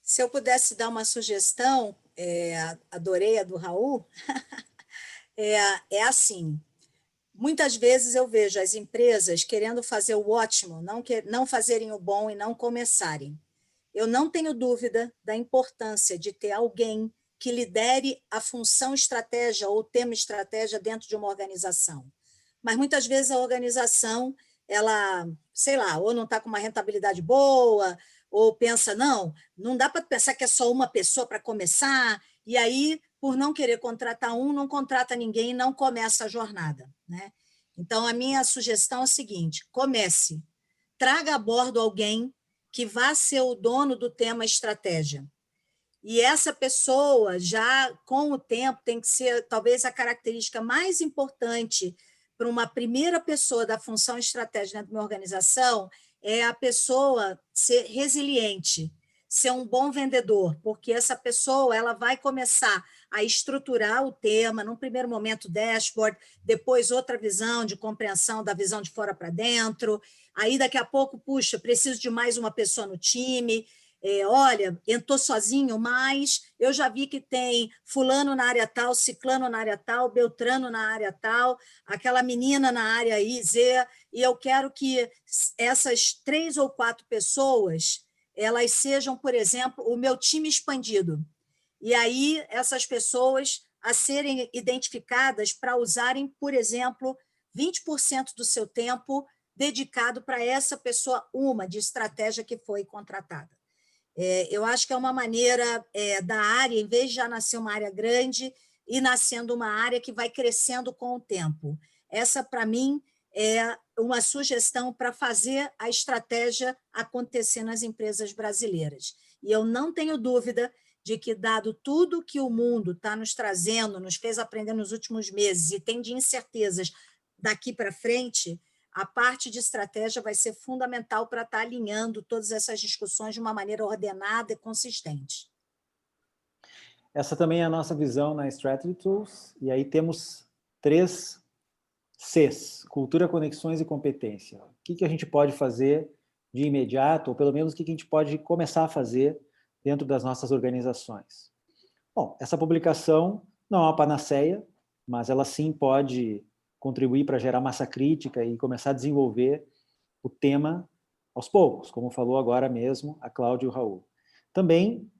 Se eu pudesse dar uma sugestão, adorei a do Raul, é assim, muitas vezes eu vejo as empresas querendo fazer o ótimo, não fazerem o bom e não começarem. Eu não tenho dúvida da importância de ter alguém que lidere a função estratégia ou o tema estratégia dentro de uma organização. Mas muitas vezes a organização, ela, sei lá, ou não está com uma rentabilidade boa, ou pensa, não dá para pensar que é só uma pessoa para começar, e aí, por não querer contratar não contrata ninguém e não começa a jornada. Né? Então, a minha sugestão é a seguinte, comece, traga a bordo alguém que vá ser o dono do tema estratégia. E essa pessoa, já com o tempo, tem que ser talvez a característica mais importante para uma primeira pessoa da função estratégica dentro de uma organização, é a pessoa ser resiliente, ser um bom vendedor, porque essa pessoa ela vai começar a estruturar o tema, num primeiro momento dashboard, depois outra visão de compreensão da visão de fora para dentro, aí daqui a pouco, puxa, preciso de mais uma pessoa no time, olha, eu estou sozinho, mas eu já vi que tem fulano na área tal, ciclano na área tal, beltrano na área tal, aquela menina na área Z, e eu quero que essas 3 ou 4 pessoas elas sejam, por exemplo, o meu time expandido. E aí, essas pessoas a serem identificadas para usarem, por exemplo, 20% do seu tempo dedicado para essa pessoa, de estratégia que foi contratada. Eu acho que é uma maneira da área, em vez de já nascer uma área grande, e nascendo uma área que vai crescendo com o tempo. Essa, para mim, é uma sugestão para fazer a estratégia acontecer nas empresas brasileiras. E eu não tenho dúvida de que, dado tudo que o mundo está nos trazendo, nos fez aprender nos últimos meses, e tem de incertezas daqui para frente, a parte de estratégia vai ser fundamental para estar alinhando todas essas discussões de uma maneira ordenada e consistente. Essa também é a nossa visão na Strategy Tools, e aí temos 3 Cs, cultura, conexões e competência. O que a gente pode fazer de imediato, ou pelo menos o que a gente pode começar a fazer dentro das nossas organizações. Bom, essa publicação não é uma panaceia, mas ela sim pode contribuir para gerar massa crítica e começar a desenvolver o tema aos poucos, como falou agora mesmo a Cláudia e o Raul. Também,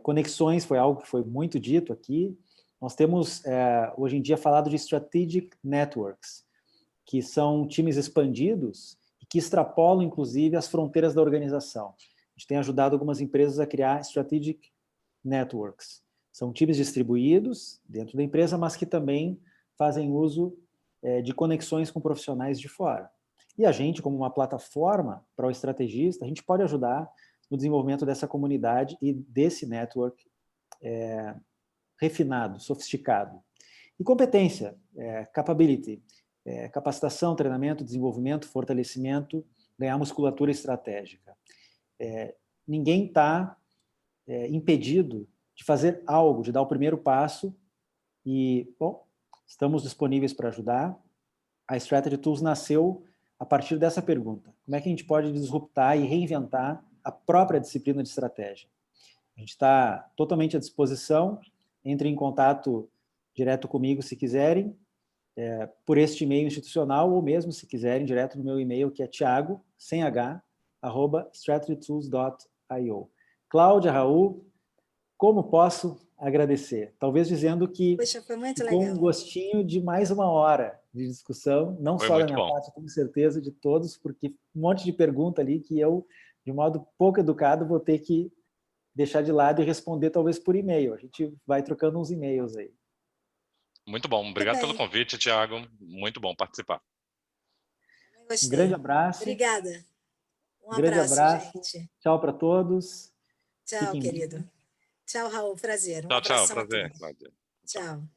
conexões foi algo que foi muito dito aqui. Nós temos, hoje em dia, falado de Strategic Networks, que são times expandidos e que extrapolam, inclusive, as fronteiras da organização. A gente tem ajudado algumas empresas a criar Strategic Networks. São times distribuídos dentro da empresa, mas que também fazem uso de conexões com profissionais de fora. E a gente, como uma plataforma para o estrategista, a gente pode ajudar no desenvolvimento dessa comunidade e desse network refinado, sofisticado. E competência, capability, capacitação, treinamento, desenvolvimento, fortalecimento, ganhar musculatura estratégica. Ninguém está impedido de fazer algo, de dar o primeiro passo e, bom, estamos disponíveis para ajudar. A Strategy Tools nasceu a partir dessa pergunta. Como é que a gente pode disruptar e reinventar a própria disciplina de estratégia? A gente está totalmente à disposição. Entrem em contato direto comigo se quiserem, por este e-mail institucional, ou mesmo se quiserem, direto no meu e-mail, que é thiago, sem h, @strategytools.io. Cláudia, Raul, como posso agradecer? Talvez dizendo que Poxa, foi muito ficou legal. um gostinho de mais uma hora de discussão, não Foi só da muito minha bom. parte, com certeza de todos, porque um monte de pergunta ali que eu, de modo pouco educado, vou ter que deixar de lado e responder talvez por e-mail. A gente vai trocando uns e-mails aí. Muito bom. Obrigado pelo convite, Thiago. Muito bom participar. Gostei. Um grande abraço. Obrigada. Um grande abraço. gente. Tchau para todos. Tchau, Fiquem querido. bem. Tchau, Raul. Prazer. Um Tchau, abração prazer, a todos. Cláudia. Tchau.